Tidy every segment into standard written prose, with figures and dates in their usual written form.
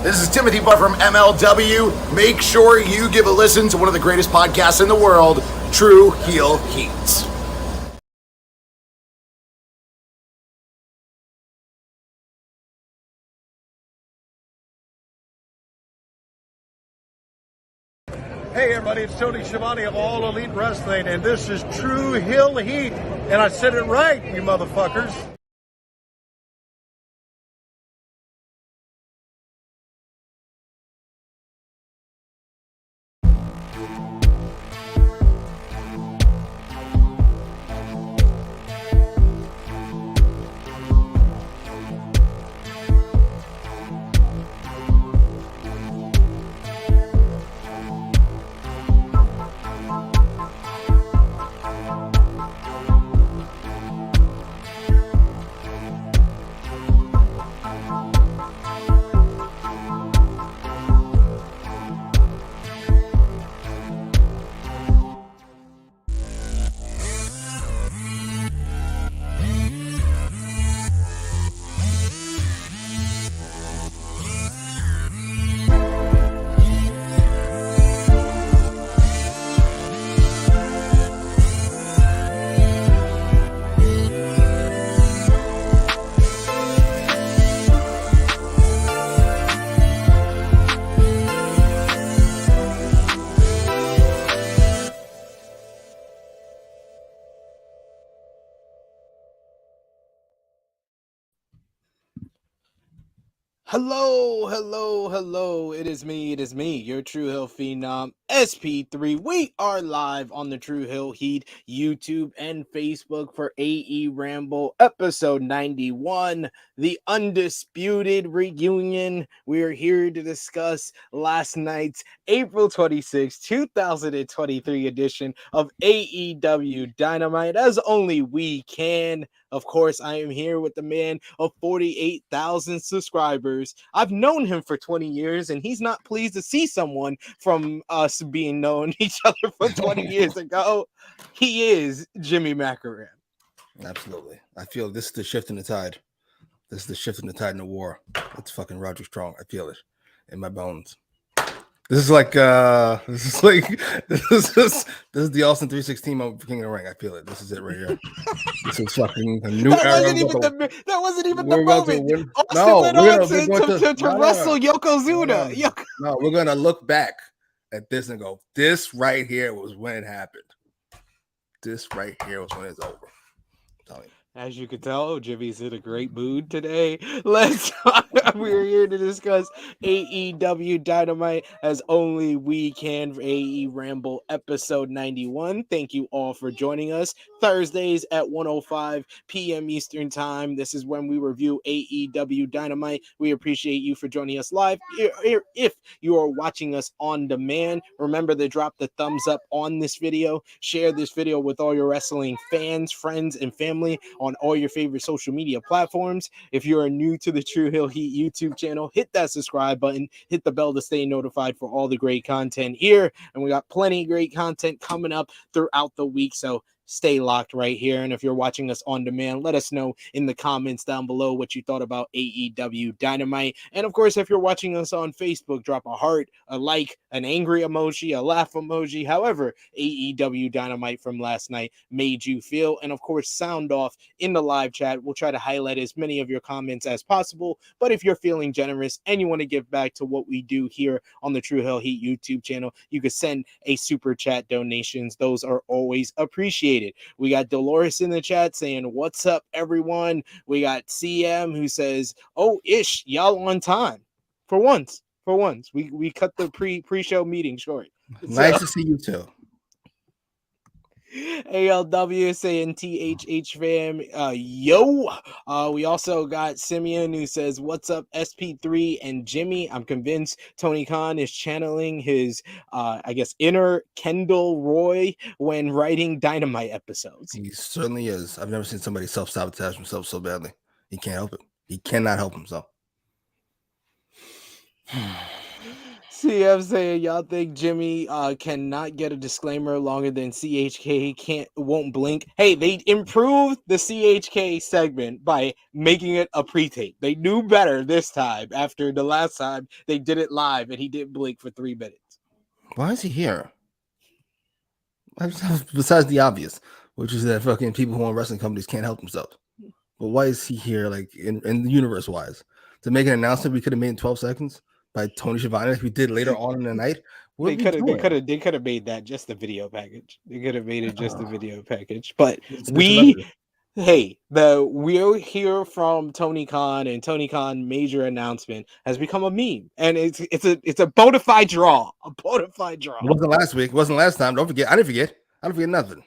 This is Timothy Butt from MLW. Make sure you give a listen to one of the greatest podcasts in the world, True Heel Heat. Hey everybody, it's Tony Schiavone of All Elite Wrestling, and this is True Heel Heat, and I said it right, you motherfuckers. Hello. It is me, your True Hill Phenom, SP3. We are live on the True Hill Heat YouTube and Facebook for AEWramble episode 91, the undisputed reunion. We are here to discuss last night's April 26, 2023 edition of AEW Dynamite, as only we can. Of course, I am here with the man of 48,000 subscribers. I've known him for 20 years, and he's not pleased to see someone from us being known each other for 20 years ago. He is Jimmy Macram. Absolutely. I feel this is the shift in the tide. This is the shift in the tide in the war. It's fucking Roderick Strong. I feel it in my bones. This is the Austin 316 of King of the Ring. I feel it. This is it right here. This is fucking a new era. That wasn't even the moment. Austin to wrestle Yokozuna. No, we're gonna look back at this and go, this right here was when it happened. This right here was when it's over. I'm telling you. As you can tell, Jimmy's in a great mood today. We're here to discuss AEW Dynamite as only we can for AEWramble episode 91. Thank you all for joining us. Thursdays at 1:05 p.m. Eastern Time. This is when we review AEW Dynamite. We appreciate you for joining us live. If you are watching us on demand, remember to drop the thumbs up on this video. Share this video with all your wrestling fans, friends, and family on all your favorite social media platforms. If you are new to the True Hill Heat YouTube channel, hit that subscribe button, hit the bell to stay notified for all the great content here. And we got plenty of great content coming up throughout the week, so stay locked right here. And if you're watching us on demand, let us know in the comments down below what you thought about AEW Dynamite. And of course, if you're watching us on Facebook, drop a heart, a like, an angry emoji, a laugh emoji, however AEW Dynamite from last night made you feel. And of course, sound off in the live chat. We'll try to highlight as many of your comments as possible. But if you're feeling generous and you want to give back to what we do here on the True Hill Heat YouTube channel, you can send a super chat donations. Those are always appreciated. We got Dolores in the chat saying, "What's up, everyone?" We got CM who says, "Oh, ish, y'all on time for once. We cut the pre-show meeting short." Nice to see you too. ALW saying THH fam, yo. We also got Simeon who says, "What's up, SP3 and Jimmy?" I'm convinced Tony Khan is channeling his, inner Kendall Roy when writing Dynamite episodes. He certainly is. I've never seen somebody self-sabotage himself so badly. He can't help it. He cannot help himself. CF saying y'all think Jimmy cannot get a disclaimer longer than CHK won't blink. Hey, they improved the CHK segment by making it a pre-tape. They knew better this time after the last time they did it live and he didn't blink for 3 minutes. Why is he here? Besides the obvious, which is that fucking people who own wrestling companies can't help themselves. But why is he here, like in the universe wise, to make an announcement we could have made in 12 seconds by Tony Schiavone, like we did later on in the night? They could have made that just the video package. They could have made it just the video package. But we'll hear from Tony Khan, and Tony Khan major announcement has become a meme, and it's a bona fide draw. A bona fide draw. It wasn't last week. It wasn't last time. Don't forget. I didn't forget. I don't forget nothing.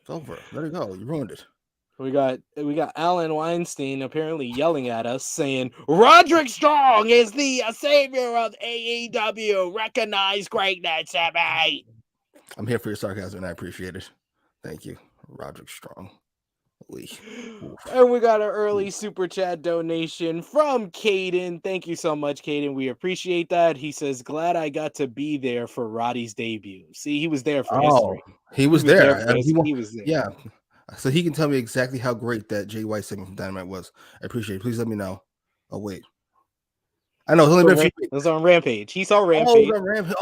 It's over. Let it go. You ruined it. We got Alan Weinstein apparently yelling at us saying Roderick Strong is the savior of AEW. Recognize greatness, Sammy. I'm here for your sarcasm and I appreciate it. Thank you, Roderick Strong. And we got an early super chat donation from Caden. Thank you so much, Caden. We appreciate that. He says, glad I got to be there for Roddy's debut. See, he was there for history. He was there. He was there. Yeah. So he can tell me exactly how great that Jay White segment from Dynamite was. I appreciate it. Please let me know. Oh, wait. I know. It's only been a few weeks. It was on Rampage. He saw Rampage.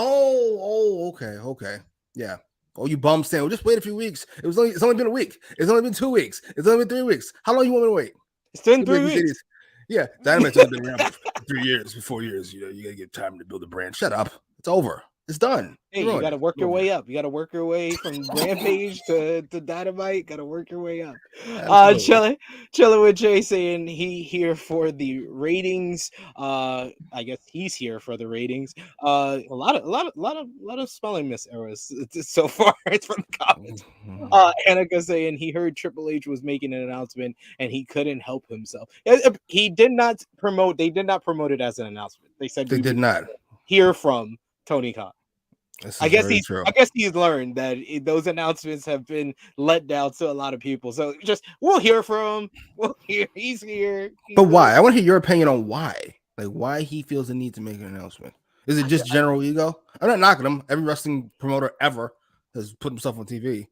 Okay. Yeah. Oh, you bum stand. Well, just wait a few weeks. It's only been a week. It's only been 2 weeks. It's only been 3 weeks. How long you want me to wait? It's been 3 weeks. Yeah. Dynamite's only been around for 3 years, 4 years. You got to get time to build a brand. Shut up. It's over. It's done. Hey, you got to work your way up. You got to work your way from Rampage to Dynamite. Got to work your way up. Chilling with Jay saying he here for the ratings. I guess he's here for the ratings. A lot of spelling miss errors so far. It's from the comments. Annika saying he heard Triple H was making an announcement and he couldn't help himself. He did not promote. They did not promote it as an announcement. They said they did not hear from Tony Khan. I guess he's learned that those announcements have been let down to a lot of people. So we'll hear from him. He's here. But why? I want to hear your opinion on why. Like why he feels the need to make an announcement. Is it just general ego? I'm not knocking him. Every wrestling promoter ever has put himself on TV.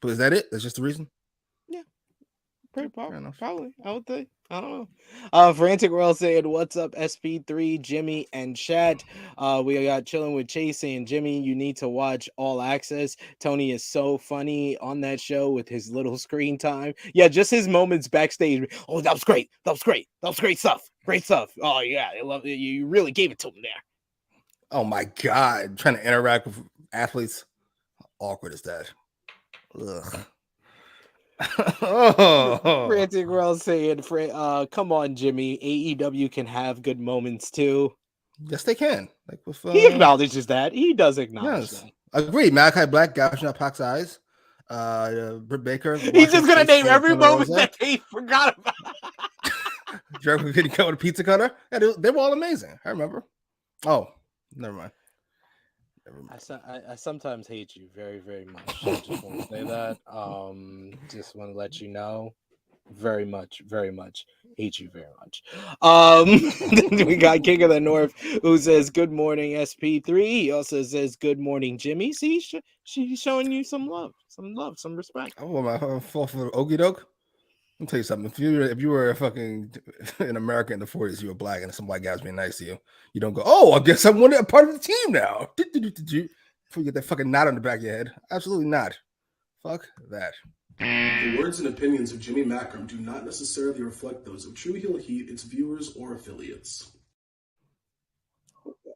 But is that it? That's just the reason? Yeah. Probably. I would think. I don't know. Frantic World saying, what's up, SP3, Jimmy, and Chat? We got chilling with Chase saying, Jimmy, you need to watch All Access. Tony is so funny on that show with his little screen time. Yeah, just his moments backstage. Oh, that was great. That was great stuff. Great stuff. Oh, yeah. I love it. You really gave it to him there. Oh, my God. Trying to interact with athletes. How awkward is that? Ugh. Frantic World saying, come on, Jimmy. AEW can have good moments too. Yes, they can. Like with, he acknowledges that. He does acknowledge that. Agreed. Malachi Black gouging out Pac's eyes. Britt Baker. He's just gonna name every moment that he forgot about. Jericho getting cut with a pizza cutter. Yeah, they were all amazing. I remember. Oh, never mind. I sometimes hate you very, very much. I just want to say that. Just want to let you know, very much hate you very much. We got King of the North who says good morning SP3. He also says good morning Jimmy. See, she's showing you some love, some respect. Oh, my fault for Okie doke. Let me tell you something. If you were fucking in America in the 40s, you were black and some white guys being nice to you, you don't go, oh, I guess I'm a part of the team now. Before you get that fucking knot on the back of your head. Absolutely not. Fuck that. The words and opinions of Jimmy Macram do not necessarily reflect those of True Heel Heat, its viewers, or affiliates.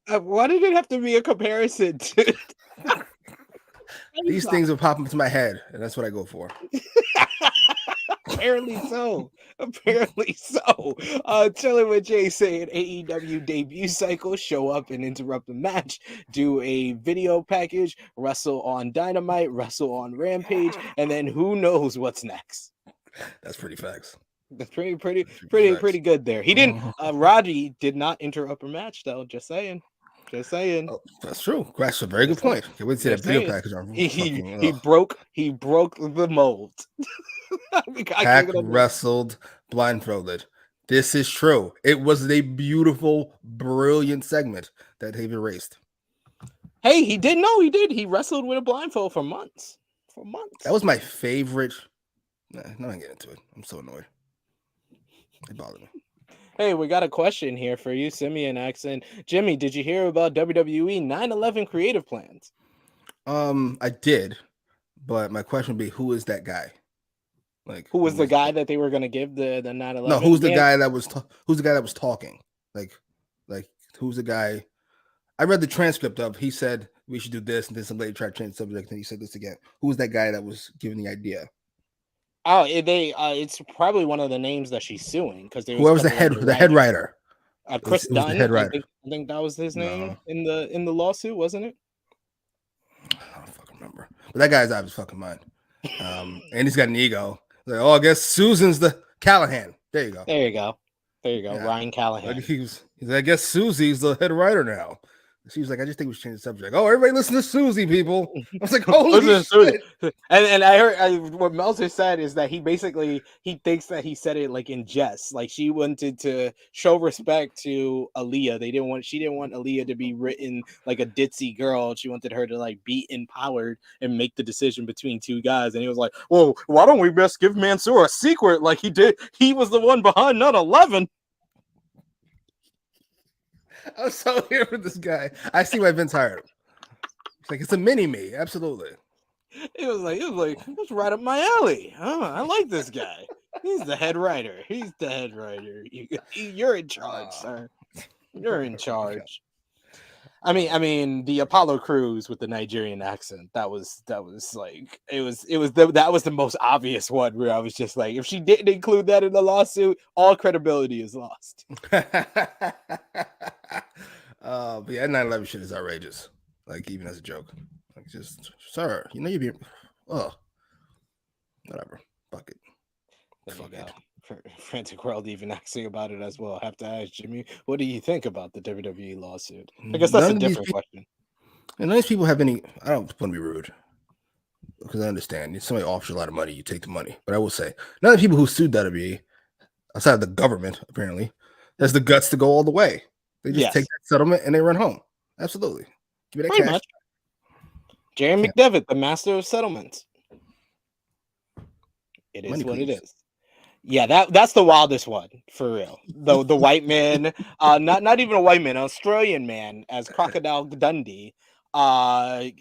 Why did it have to be a comparison to... These things will pop into my head, and that's what I go for. Apparently so. Chilling with Jay saying AEW debut cycle, show up and interrupt the match, do a video package, wrestle on Dynamite, wrestle on Rampage, and then who knows what's next. That's pretty facts. That's pretty good there. He didn't. Roddy did not interrupt a match though. Just saying. Oh, that's true. That's a very good point. Can't wait to see that video package. He broke the mold. Pac wrestled blindfolded. This is true. It was a beautiful, brilliant segment that David raced. Hey, he did know he did. He wrestled with a blindfold for months. For months. That was my favorite. Nah, I'm not getting into it. I'm so annoyed. It bothered me. Hey, we got a question here for you, Simeon accent. Jimmy, did you hear about WWE 9/11 creative plans? I did, but my question would be, who is that guy? Like, Who was the guy that they were going to give the 9/11? No, who's the guy that was who's the guy that was talking? Like who's the guy? I read the transcript of. He said we should do this, and then some lady tried to change the subject, and he said this again. Who was that guy that was giving the idea? Oh, it's probably one of the names that she's suing because whoever's the head writer. Chris Dunn. The head writer. I think that was his name in the lawsuit, wasn't it? I don't fucking remember. But that guy's out of his fucking mind. And he's got an ego. Like, oh, I guess Susan's the Callahan. There you go. Yeah. Ryan Callahan. Like he's I guess Susie's the head writer now. She was like, I just think we should change the subject. Oh, everybody listen to Susie, people. I was like, holy shit. And I heard what Meltzer said is that he thinks that he said it like in jest. Like she wanted to show respect to Aaliyah. She didn't want Aaliyah to be written like a ditzy girl. She wanted her to like be empowered and make the decision between two guys. And he was like, well, why don't we best give Mansoor a secret like he did? He was the one behind 9/11. I'm so here with this guy. I see why Vince hired him. It's like it's a mini me, absolutely. It was like it's right up my alley. Oh, I like this guy. He's the head writer. You're in charge, sir. You're in charge. I mean, the Apollo Crews with the Nigerian accent. That was like that was the most obvious one where I was just like, if she didn't include that in the lawsuit, all credibility is lost. But yeah, 9/11 shit is outrageous. Like even as a joke, like just sir, you know you'd be, whatever, fuck it. Fuck it. Frantic World even asking about it as well. I have to ask Jimmy, what do you think about the WWE lawsuit? I guess that's a different question. And none of these people have any. I don't want to be rude because I understand if somebody offers you a lot of money, you take the money. But I will say, none of the people who sued WWE, outside of the government, apparently, has the guts to go all the way. They just take that settlement and they run home. Absolutely, give me that pretty cash. Much. Jerry McDevitt, the master of settlements. It is money, what please. It is. Yeah, that's the wildest one for real. The white man, not even a white man, an Australian man as Crocodile Dundee, hunting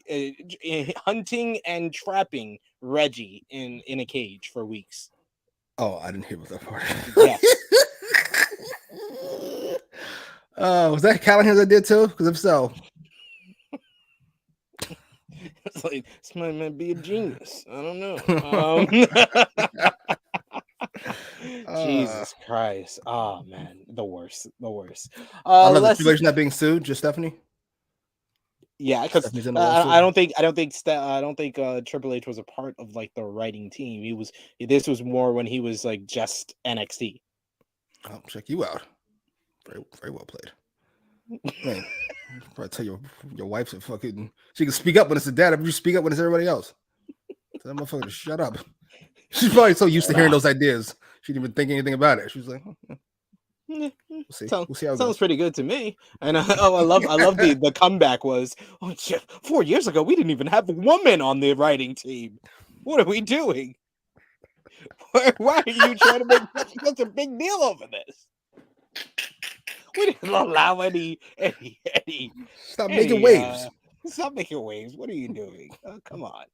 and trapping Reggie in a cage for weeks. Oh, I didn't hear about that part. Yeah. Was that Callahan's idea too? Because if so, it's like this might be a genius. I don't know. Jesus Christ! Oh man, the worst. I love the situation not being sued. Just Stephanie. Yeah, because I don't think Triple H was a part of like the writing team. This was more when he was like just NXT. I'll check you out. Very, very well played. Man, probably tell your wife's a fucking. She can speak up when it's a dad, but you speak up when it's everybody else. Tell that motherfucker to shut up. She's probably so used to hearing those ideas. She didn't even think anything about it. She was like, we'll see. We'll see how it sounds pretty good to me. And I love the comeback was, oh shit, 4 years ago we didn't even have a woman on the writing team. What are we doing? Why are you trying to make such a big deal over this? We didn't allow any. Stop making waves. Stop making waves. What are you doing? Oh, come on.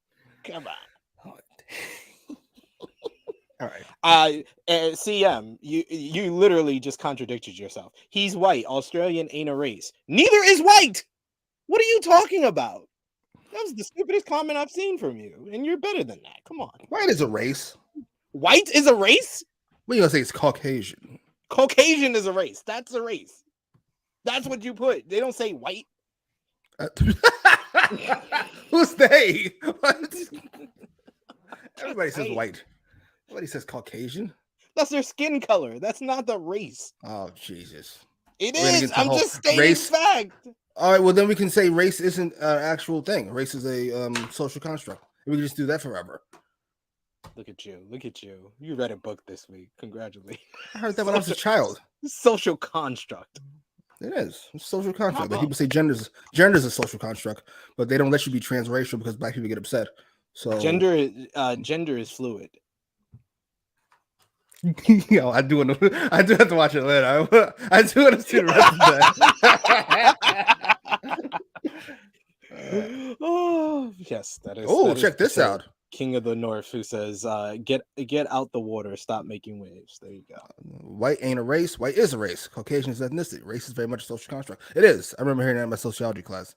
All right. CM, you literally just contradicted yourself. He's white. Australian ain't a race. Neither is white. What are you talking about? That was the stupidest comment I've seen from you, and you're better than that. Come on. White is a race. White is a race? What are you gonna say? It's Caucasian. Caucasian is a race. That's a race. That's what you put. They don't say white. Who's they? What? Everybody says white. Nobody says Caucasian. That's their skin color. That's not the race. Oh, Jesus. It is. I'm just stating fact. All right, well, then we can say race isn't an actual thing. Race is a social construct. We can just do that forever. Look at you. Look at you. You read a book this week. Congratulations. I heard that when I was a child. Social construct. It is. It's a social construct. Like people say gender's a social construct, but they don't let you be transracial because black people get upset. So gender is fluid. Yo, I do have to watch it later. I do want to see the rest of that. Oh yes, that is. Oh, that check is this out. King of the North, who says, "Get out the water, stop making waves." There you go. White ain't a race. White is a race. Caucasian is ethnicity. Race is very much a social construct. It is. I remember hearing that in my sociology class.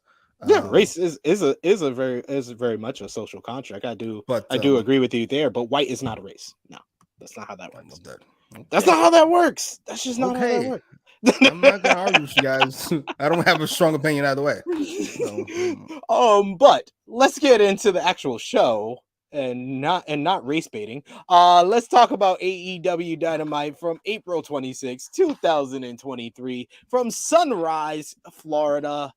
Yeah, race is very much a social contract. I do agree with you there, but white is not a race. No, that's not how that works. Okay. That's not how that works. That's just not how that works. I'm not gonna argue with you guys. I don't have a strong opinion either way. So. But let's get into the actual show and not race baiting. Let's talk about AEW Dynamite from April 26, 2023, from Sunrise, Florida.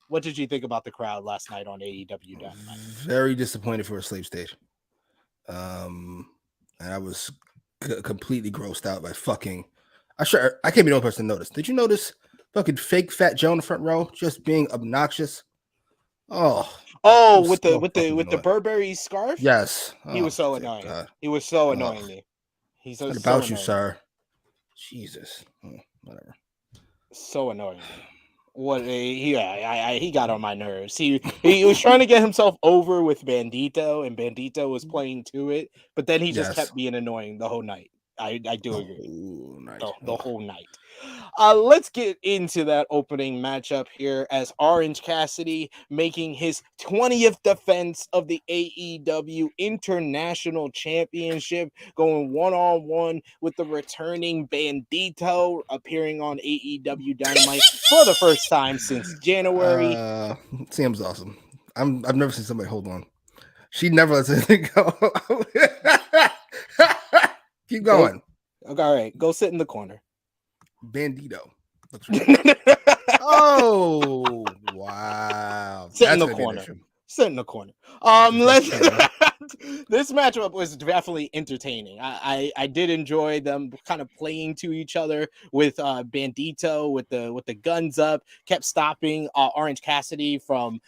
What did you think about the crowd last night on AEW Dynamite? Very disappointed for a slave stage. And I was completely grossed out by fucking. I can't be the only person to notice. Did you notice fucking fake Fat Joe in the front row just being obnoxious? Oh, with the Burberry scarf. Yes, he was so annoying. God. He was so annoying me. He's so, what about so you, sir? Jesus, whatever. So annoying. He got on my nerves. He was trying to get himself over with Bandito, and Bandito was playing to it, but then he just kept being annoying the whole night. I do agree. The whole night. Let's get into that opening matchup here as Orange Cassidy making his 20th defense of the AEW International Championship, going one-on-one with the returning Bandito, appearing on AEW Dynamite for the first time since January. Sam's awesome. I've never seen somebody hold on. She never lets anything go. Keep going. All right, go sit in the corner. Bandito. Oh wow! Sit in the corner. Sit in the corner. Let's. This matchup was definitely entertaining. I did enjoy them kind of playing to each other with Bandito with the guns up, kept stopping Orange Cassidy from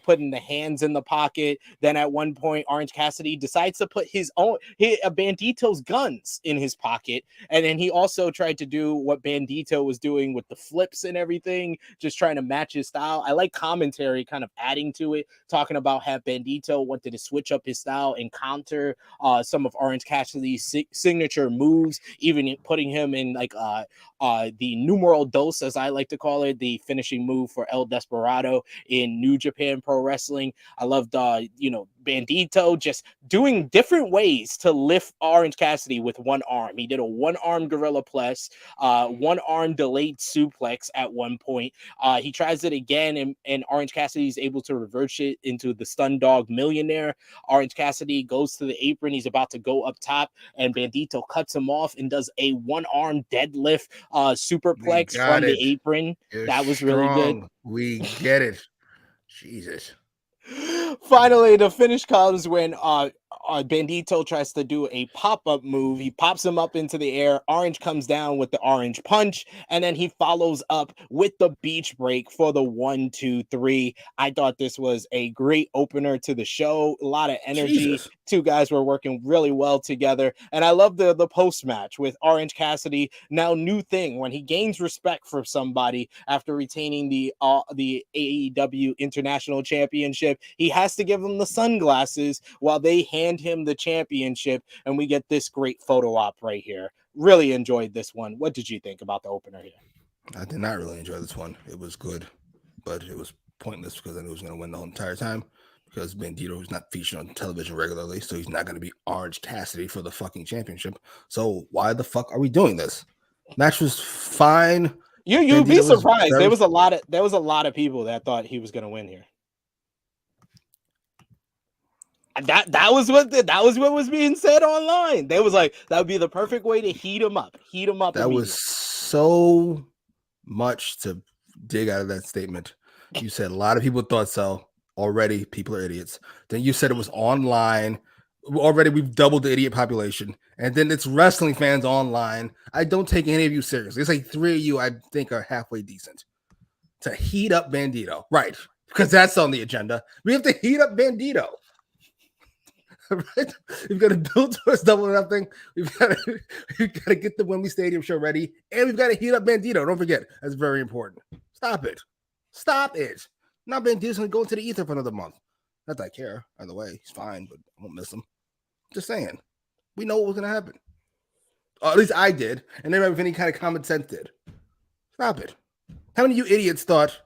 putting the hands in the pocket. Then at one point, Orange Cassidy decides to put his Bandito's guns in his pocket, and then he also tried to do what Bandito was doing with the flips and everything, just trying to match his style. I like commentary kind of adding to it, talking about how Bandito wanted to switch up his style and counter some of Orange Cassidy's signature moves, even putting him in like the numero dos, as I like to call it, the finishing move for El Desperado in New Japan Pro Wrestling. I loved Bandito just doing different ways to lift Orange Cassidy with one arm. He did a one-arm gorilla press, one-arm delayed suplex at one point. He tries it again, and Orange Cassidy is able to reverse it into the Stun Dog Millionaire. Orange Cassidy goes to the apron. He's about to go up top, and Bandito cuts him off and does a one-arm deadlift superplex from the apron. That was really good. We get it. Jesus. Finally, the finish comes when Bandito tries to do a pop-up move. He pops him up into the air. Orange comes down with the orange punch, and then he follows up with the beach break for the 1-2-3. I thought this was a great opener to the show. A lot of energy. Jesus. Two guys were working really well together, and I love the post-match with Orange Cassidy. Now, new thing, when he gains respect for somebody after retaining the AEW International Championship, he has to give them the sunglasses while they hand him the championship, and we get this great photo op right here. Really enjoyed this one. What did you think about the opener here? I did not really enjoy this one. It was good, but it was pointless because I knew he was going to win the whole entire time, because Bandito is not featured on television regularly, so he's not going to be Orange Cassidy for the fucking championship. So why the fuck are we doing this? Match was fine. You'd be surprised. There was a lot of people that thought he was going to win here. That was what was being said online. They was like, that would be the perfect way to heat him up. That was so much to dig out of that statement. You said a lot of people thought so already. People are idiots. Then you said it was online. Already, we've doubled the idiot population, and then it's wrestling fans online. I don't take any of you seriously. It's like 3 of you I think are halfway decent. To heat up Bandito, right? Because that's on the agenda. We have to heat up Bandito. Right? We've got to build towards double or nothing. We've got to get the Wembley Stadium show ready, and we've got to heat up Bandito. Don't forget, that's very important. Stop it. Now Bandito's going to go into the ether for another month. Not that I care. Either way, he's fine, but I won't miss him. Just saying. We know what was going to happen. Or at least I did, and everybody with any kind of common sense did. Stop it. How many of you idiots thought?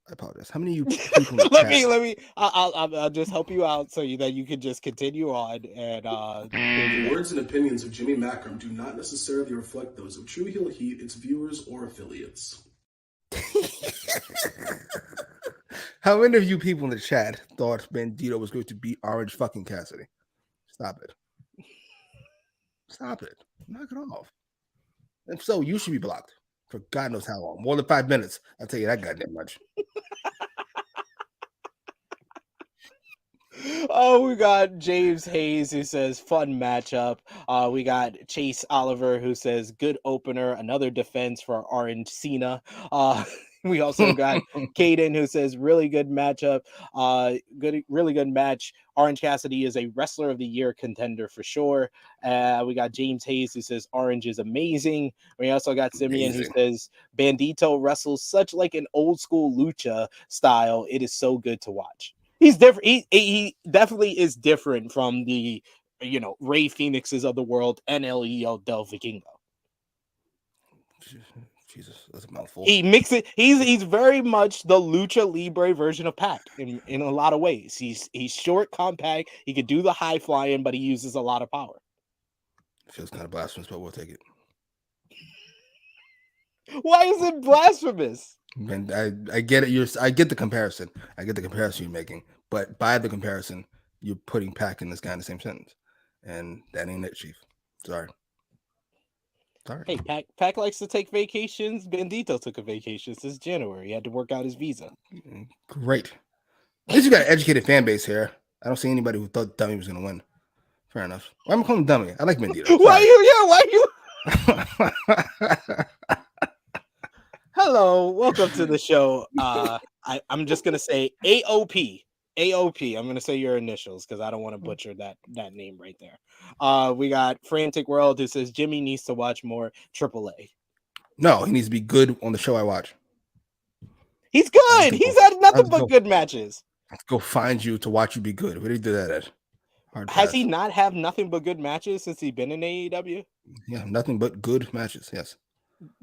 I apologize. How many of you people? let me. I'll just help you out so that you can just continue on. And The words and opinions of Jimmy Macram do not necessarily reflect those of True Heel Heat, its viewers, or affiliates. How many of you people in the chat thought Bandito was going to beat Orange fucking Cassidy? Stop it. Knock it off. If so, you should be blocked for God knows how long. More than 5 minutes. I'll tell you that goddamn much. Oh, we got James Hayes who says fun matchup. We got Chase Oliver who says good opener, another defense for Orange Cena. We also got Caden who says really good matchup. Really good match. Orange Cassidy is a wrestler of the year contender for sure. We got James Hayes who says Orange is amazing. We also got Simeon who says Bandito wrestles such like an old school lucha style. It is so good to watch. He's different. He definitely is different from the, Ray Phoenixes of the world and Elio Del Vikingo. Jesus, that's a mouthful. He mixes. He's very much the lucha libre version of Pac in a lot of ways. He's short, compact. He could do the high flying, but he uses a lot of power. Feels kind of blasphemous, but we'll take it. Why is it blasphemous? And I get it. I get the comparison. I get the comparison you're making, but by the comparison, you're putting Pac and this guy in the same sentence, and that ain't it, Chief. Sorry. Hey, Pac likes to take vacations. Bandito took a vacation since January. He had to work out his visa. Great. At least you got an educated fan base here. I don't see anybody who thought Dummy was going to win. Fair enough. Why am I calling him Dummy? I like Bandito. Why you? Hello, welcome to the show. I'm just gonna say AOP. I'm gonna say your initials because I don't want to butcher that name right there. We got Frantic World who says Jimmy needs to watch more AAA. No, he needs to be good on the show I watch. He's good. He's had nothing but good matches. Let's go find you to watch you be good. Where did he do that at? Has he not have nothing but good matches since he's been in AEW? Yeah, nothing but good matches. Yes.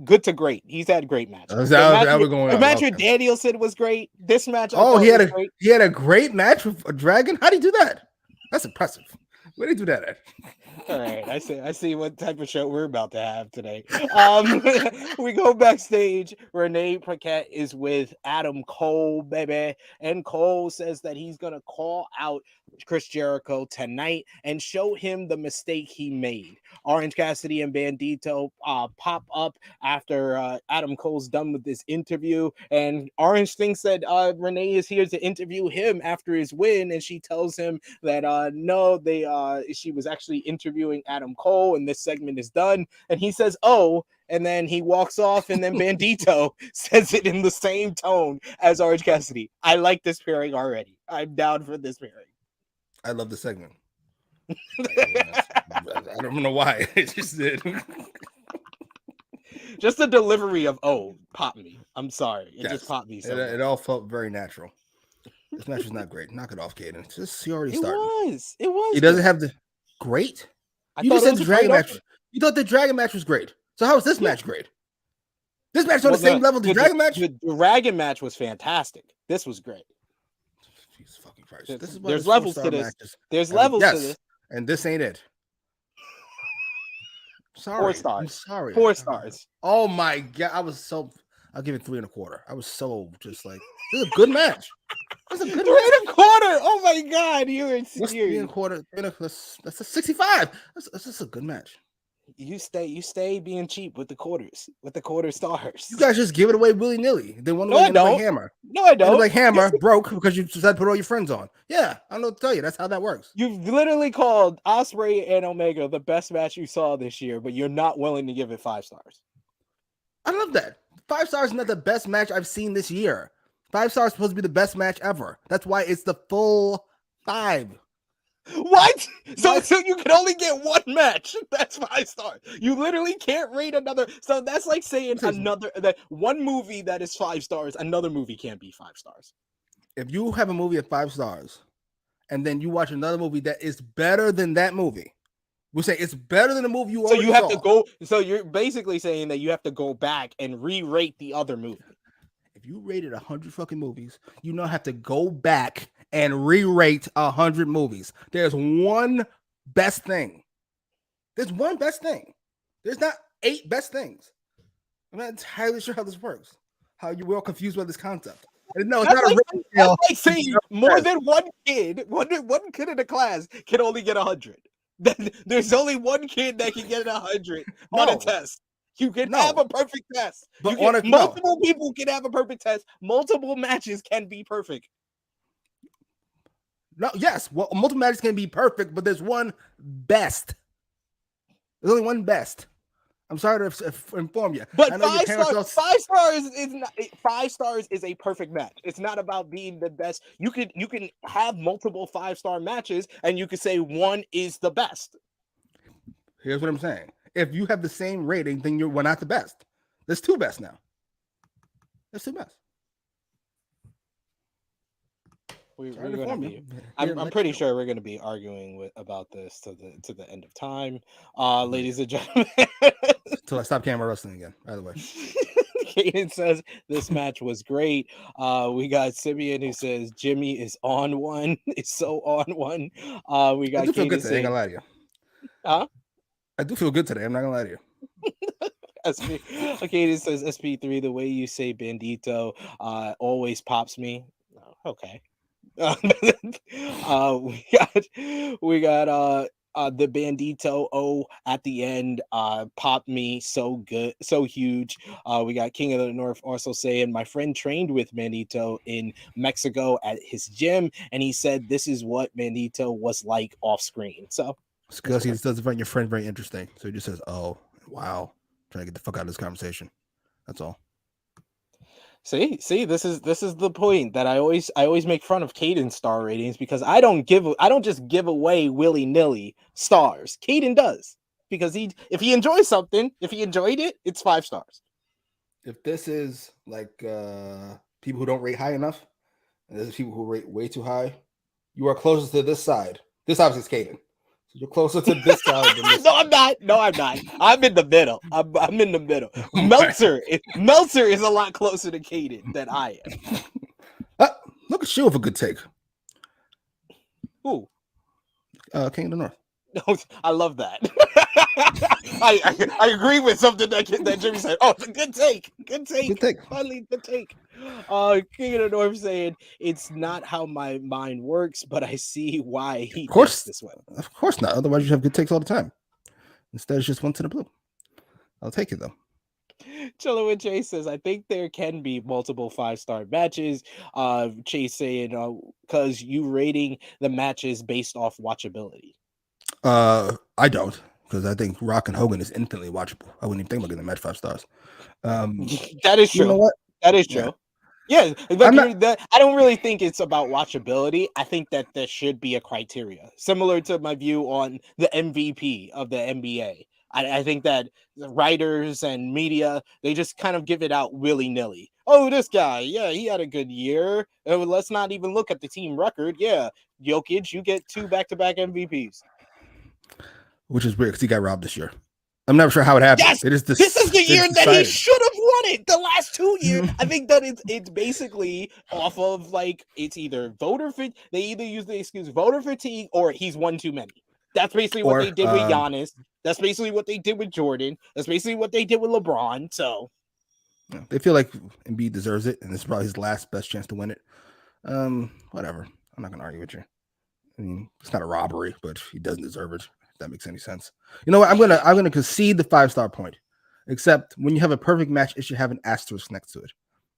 Good to great. He's had great matches. The match with Danielson was great. This match, he had a great match with a dragon. How did he do that? That's impressive. Where did he do that at? All right, I see what type of show we're about to have today. We go backstage. Renee Paquette is with Adam Cole, baby, and Cole says that he's gonna call out Chris Jericho tonight and show him the mistake he made. Orange Cassidy and Bandito pop up after Adam Cole's done with this interview, and Orange thinks that Renee is here to interview him after his win, and she tells him that she was actually interviewing Adam Cole, and this segment is done. And he says, "Oh," and then he walks off, and then Bandito says it in the same tone as Orange Cassidy. I like this pairing already. I'm down for this pairing. I love the segment. I don't know why. It just did. Just the delivery of pop me. I'm sorry. It just popped me. It all felt very natural. This match was not great. Knock it off, Caden. He already started. It was. He doesn't have the great. You just said the dragon match. You thought the dragon match was great. So how is this match great? This match on the same level as the dragon match? The dragon match was fantastic. This was great. Jesus fucking Christ. There's levels to this. There's levels to this. And this ain't it. Sorry. 4 stars. I'm sorry. 4 stars. Oh my God. I'll give it 3 1/4. I was so just like, this is a good match. That's a good 3 1/4. Oh my God. You were serious. 3 1/4. That's a 65. That's just a good match. You stay being cheap with the quarter stars. You guys just give it away willy nilly. Then one No, way I like don't. Hammer. No, I don't. Like Hammer broke because you decided to put all your friends on. Yeah, I don't know what to tell you. That's how that works. You've literally called Osprey and Omega the best match you saw this year, but you're not willing to give it 5 stars. I love that. 5 stars is not the best match I've seen this year. 5 stars is supposed to be the best match ever. That's why it's the full 5. What? So you can only get one match. That's 5 stars. You literally can't rate another. So that's like saying that one movie that is 5 stars, another movie can't be 5 stars. If you have a movie at 5 stars, and then you watch another movie that is better than that movie, we'll say it's better than the movie you already saw. So you have to go. So you're basically saying that you have to go back and re-rate the other movie. If you rated 100 fucking movies, you now have to go back and re-rate 100 movies. There's one best thing. There's one best thing. There's not 8 best things. I'm not entirely sure how this works. How you were all confused by this concept. No, it's not that's like saying more than one kid in a class can only get 100. There's only one kid that can get 100 on a test. You can have a perfect test. But multiple people can have a perfect test. Multiple matches can be perfect. No, yes. Well, multiple matches can be perfect, but there's one best. There's only one best. I'm sorry to inform you. But 5 stars is not 5 stars is a perfect match. It's not about being the best. You can have multiple 5-star matches, and you could say one is the best. Here's what I'm saying. If you have the same rating, then we're not the best. There's 2 best now. There's 2 best. I'm pretty sure we're gonna be arguing about this to the end of time, ladies and gentlemen. Until I stop camera wrestling again. By the way, Kaden says this match was great. We got Simeon who says Jimmy is on one. It's so on one. We got. I do feel good today. I'm gonna lie to you. Huh? I do feel good today. I'm not gonna lie to you. Kaden says SP3. The way you say bandito always pops me. Okay. We got the bandito at the end popped me so good, so huge. We got King of the North also saying my friend trained with Bandito in Mexico at his gym, and he said this is what Bandito was like off screen. So it's because he doesn't find your friend very interesting, so he just says, "Oh, wow, trying to get the fuck out of this conversation." That's all. See, this is the point that I always make fun of Caden's star ratings, because I don't just give away willy-nilly stars. Caden does, because if he enjoys something, if he enjoyed it, it's 5 stars. If this is like people who don't rate high enough, and there's people who rate way too high, you are closest to this side. This obviously is Caden. So you're closer to this side than this. No, I'm not. I'm in the middle. I'm in the middle. Meltzer is a lot closer to Caden than I am. Look at you with a good take. Who? King of the North. I love that. I agree with something that Jimmy said. Oh, it's a good take. Good take. Finally, good take. King of the North saying it's not how my mind works, but I see why he thinks this way. Of course not. Otherwise, you have good takes all the time. Instead, it's just one to the blue. I'll take it though. Chilling with Chase says, I think there can be multiple 5-star matches. Chase saying, because you rating the matches based off watchability. I don't, because I think Rock and Hogan is infinitely watchable. I wouldn't even think about getting the match 5 stars. That is true. You know what? That is true. Yeah, I don't really think it's about watchability. I think that there should be a criteria, similar to my view on the MVP of the NBA. I think that writers and media, they just kind of give it out willy-nilly. Oh, this guy, yeah, he had a good year. Let's not even look at the team record. Yeah, Jokic, you get 2 back-to-back MVPs. Which is weird because he got robbed this year. I'm not sure how it happened. Yes, this is the year that he should have won it. The last 2 years, I think that it's basically off of it's either they either use the excuse voter fatigue or he's won too many. That's basically what they did with Giannis. That's basically what they did with Jordan. That's basically what they did with LeBron. So they feel like Embiid deserves it, and this is probably his last best chance to win it. Whatever. I'm not gonna argue with you. I mean, it's not a robbery, but he doesn't deserve it. that makes any sense. You know what? I'm gonna concede the 5-star point. Except when you have a perfect match, it should have an asterisk next to it.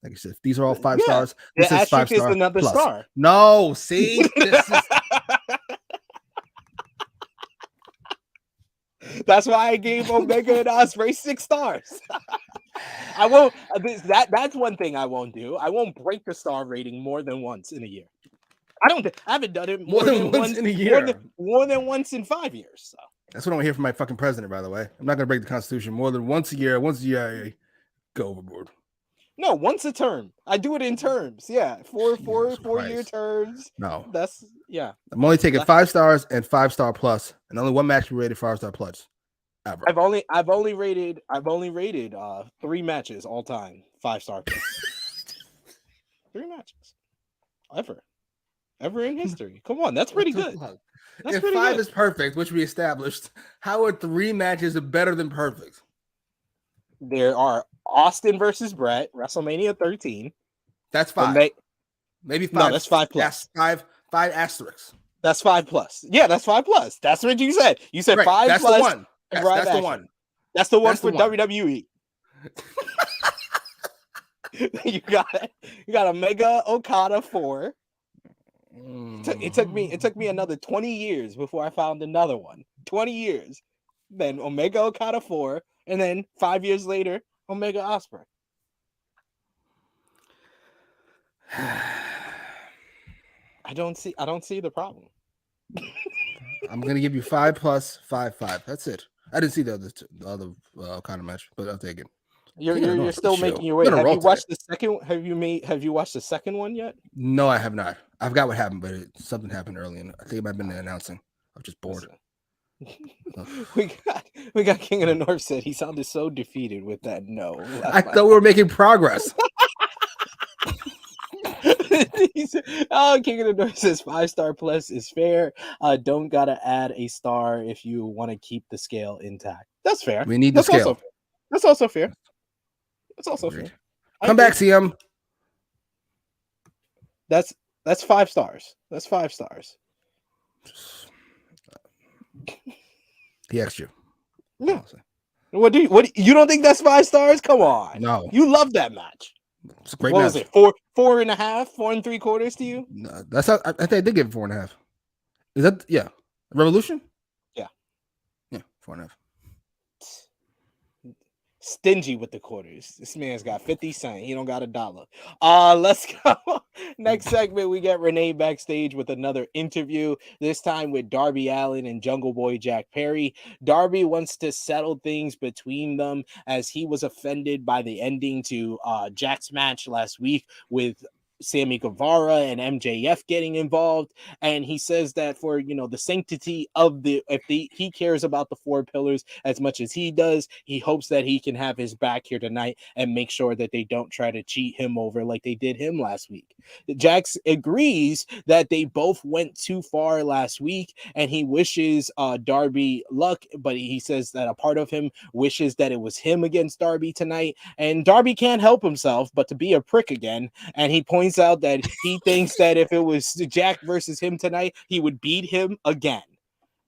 Like I said, if these are all 5 stars. The This says asterisk 5-star is another plus. star. No, see, this is. That's why I gave Omega and Ospreay 6 stars. I won't. That's one thing I won't do. I won't break the star rating more than once in a year. I haven't done it more than once in a year. More than once in 5 years. So. That's what I want to hear from my fucking president. By the way, I'm not gonna break the Constitution more than once a year. Once a year, I go overboard. No, once a term. I do it in terms. Yeah, four year terms. No, that's yeah. I'm only taking 5 stars and 5-star plus, and only one match we rated 5-star plus. Ever. I've only rated 3 matches all time 5-star plus. 3 matches ever in history. Come on, that's pretty good. That's if pretty 5 good. is perfect, which we established, how are 3 matches better than perfect? There are Austin versus Brett, WrestleMania 13. That's 5. Maybe 5. No, that's 5 plus. 5 asterisks. That's 5 plus. Yeah, that's 5 plus. That's what you said. You said right. 5 that's plus. The one. That's the one. That's the one for WWE. you got Omega Okada 4. It took me another 20 years before I found another one. 20 years. Then Omega Okada 4, and then 5 years later, Omega Ospreay. I don't see the problem. I'm gonna give you 5 plus 5. That's it. I didn't see the other kind of match, but I'll take it. You're still making your way. Have you watched the second? Have you watched the second one yet? No, I have not. I forgot what happened, but something happened early, and I think it might have been the announcing. I'm just bored. we got King of the North said he sounded so defeated with that no. I thought we were making progress. King of the North says 5-star plus is fair. Don't gotta add a star if you want to keep the scale intact. That's fair. We need the scale. That's also fair. That's also fair. Come back, CM. That's 5 stars. That's 5 stars. He asked you. Yeah. What you don't think that's 5 stars? Come on. No. You love that match. It's a great what match. Was it? 4.5, 4 3/4 to you? No, that's how I think I did give it 4.5. Is that Revolution? Yeah. Yeah, 4.5. Stingy with the quarters. This man's got 50 cents. He don't got $1. Let's go. Next segment, we get Renee backstage with another interview, this time with Darby Allin and Jungle Boy Jack Perry. Darby wants to settle things between them as he was offended by the ending to Jack's match last week with Sammy Guevara and MJF getting involved, and he says that for the sanctity of he cares about the 4 pillars as much as he does, he hopes that he can have his back here tonight and make sure that they don't try to cheat him over like they did him last week. Jax agrees that they both went too far last week, and he wishes Darby luck, but he says that a part of him wishes that it was him against Darby tonight, and Darby can't help himself but to be a prick again, and he points out that he thinks that if it was Jack versus him tonight, he would beat him again.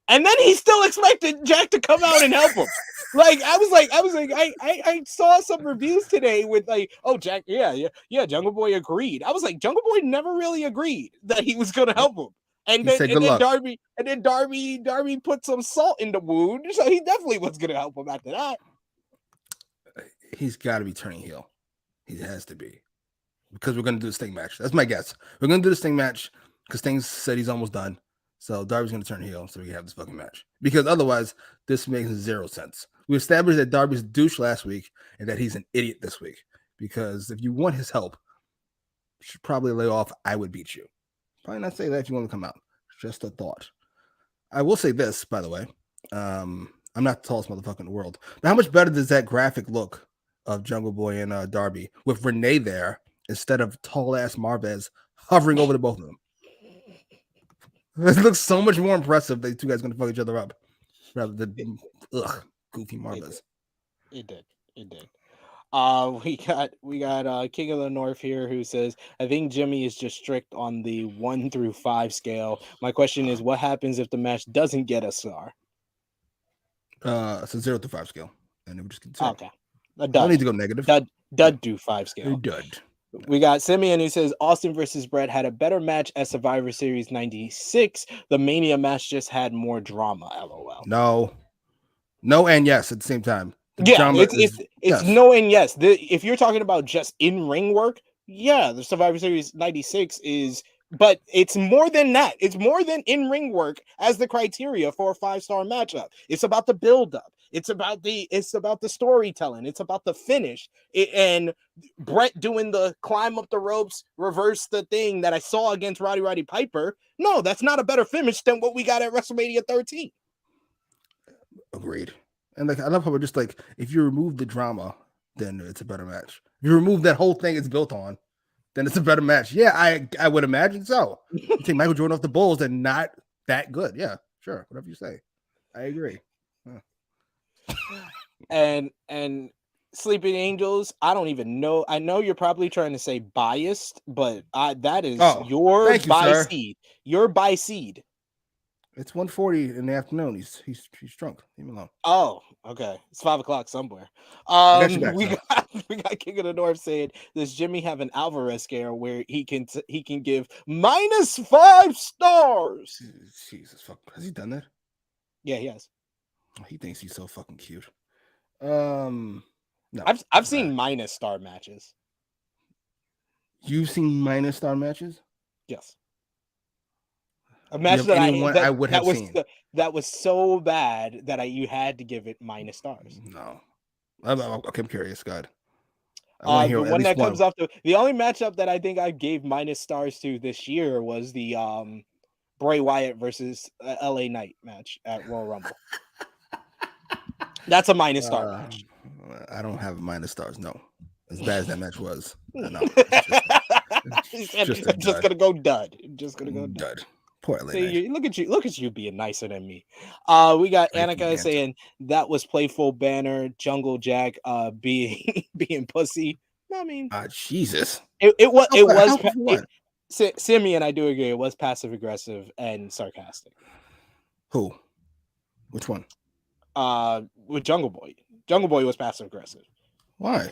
And then he still expected Jack to come out and help him. I saw some reviews today with oh, Jack, yeah, Jungle Boy agreed. I was like, Jungle Boy never really agreed that he was going to help him. And then Darby put some salt in the wound, so he definitely was going to help him after that. He's got to be turning heel. He has to be. Because we're going to do the Sting match. That's my guess. We're going to do the Sting match because Sting said he's almost done. So Darby's going to turn heel so we can have this fucking match. Because otherwise, this makes 0 sense. We established that Darby's a douche last week and that he's an idiot this week. Because if you want his help, you should probably lay off, I would beat you. Probably not say that if you want to come out. Just a thought. I will say this, by the way. I'm not the tallest motherfucker in the world. But how much better does that graphic look of Jungle Boy and Darby with Renee there instead of tall-ass Marvez hovering over the both of them? It looks so much more impressive. They 2 guys going to fuck each other up rather than goofy Marvez. It did. We got King of the North here who says, I think Jimmy is just strict on the 1 through 5 scale. My question is, what happens if the match doesn't get a star? It's a 0 to 5 scale, and it would just continue. Okay. A I don't dud. need to go negative. Dud do 5 scale. Dud. We got Simeon who says Austin versus Brett had a better match at Survivor Series 96. The Mania match just had more drama. LOL. No, and yes at the same time. The Yeah, drama it's yes. no and yes. If you're talking about just in ring work, yeah, the Survivor Series 96 is, but it's more than that. It's more than in ring work as the criteria for a 5-star matchup. It's about the build up. It's about the storytelling. It's about the finish. And Brett doing the climb up the ropes, reverse the thing that I saw against Roddy Piper. No, that's not a better finish than what we got at WrestleMania 13. Agreed. And like I love how we're just like, if you remove the drama, then it's a better match. If you remove that whole thing it's built on, then it's a better match. Yeah, I would imagine so. You take Michael Jordan off the Bulls and not that good. Yeah, sure. Whatever you say. I agree. And Sleeping Angels, I don't even know. I know you're probably trying to say biased, but that is your buy seed. Your buy seed. It's 1:40 in the afternoon. He's drunk. Leave him alone. Oh, okay. It's 5 o'clock somewhere. We got King of the North saying, does Jimmy have an Alvarez scare where he can give -5 stars? Jesus fuck. Has he done that? Yeah, he has. He thinks he's so fucking cute. No. I've seen -star matches. You've seen -star matches? Yes. A match that I would have seen. That was so bad that you had to give it -stars. No. I'm curious, God. I want to hear the one that comes off the only matchup that I think I gave -stars to this year was the Bray Wyatt versus LA Knight match at Royal Rumble. That's a -star match. I don't have -stars. No, as bad as that match was. No, just gonna go dud. Just gonna go dud. Poor LA Knight. Look at you being nicer than me. We got Annika saying that was playful banner. Jungle Jack being pussy. I mean, Jesus. It was. Simeon, I do agree. It was passive aggressive and sarcastic. Who? Which one? With Jungle Boy. Jungle Boy was passive aggressive. Why?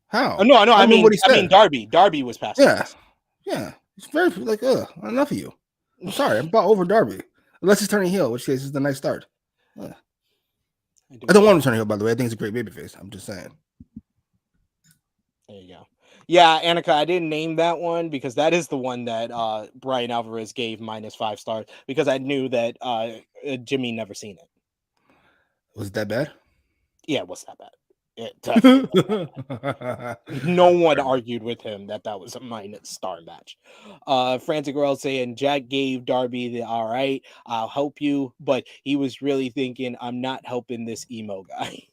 How? No. I mean Darby. Darby was passive. Yeah. It's very like enough of you. I'm sorry. I'm about over Darby. Unless he's turning heel, which case is the nice start. I don't want him to turn heel, by the way. I think he's a great babyface. I'm just saying. There you go. Yeah, Annika, I didn't name that one because that is the one that Brian Alvarez gave -5 stars because I knew that Jimmy never seen it. Was it that bad? Yeah, it was that bad. No one argued with him that was a -star match. Frantic World saying Jack gave Darby the all right, I'll help you, but he was really thinking I'm not helping this emo guy.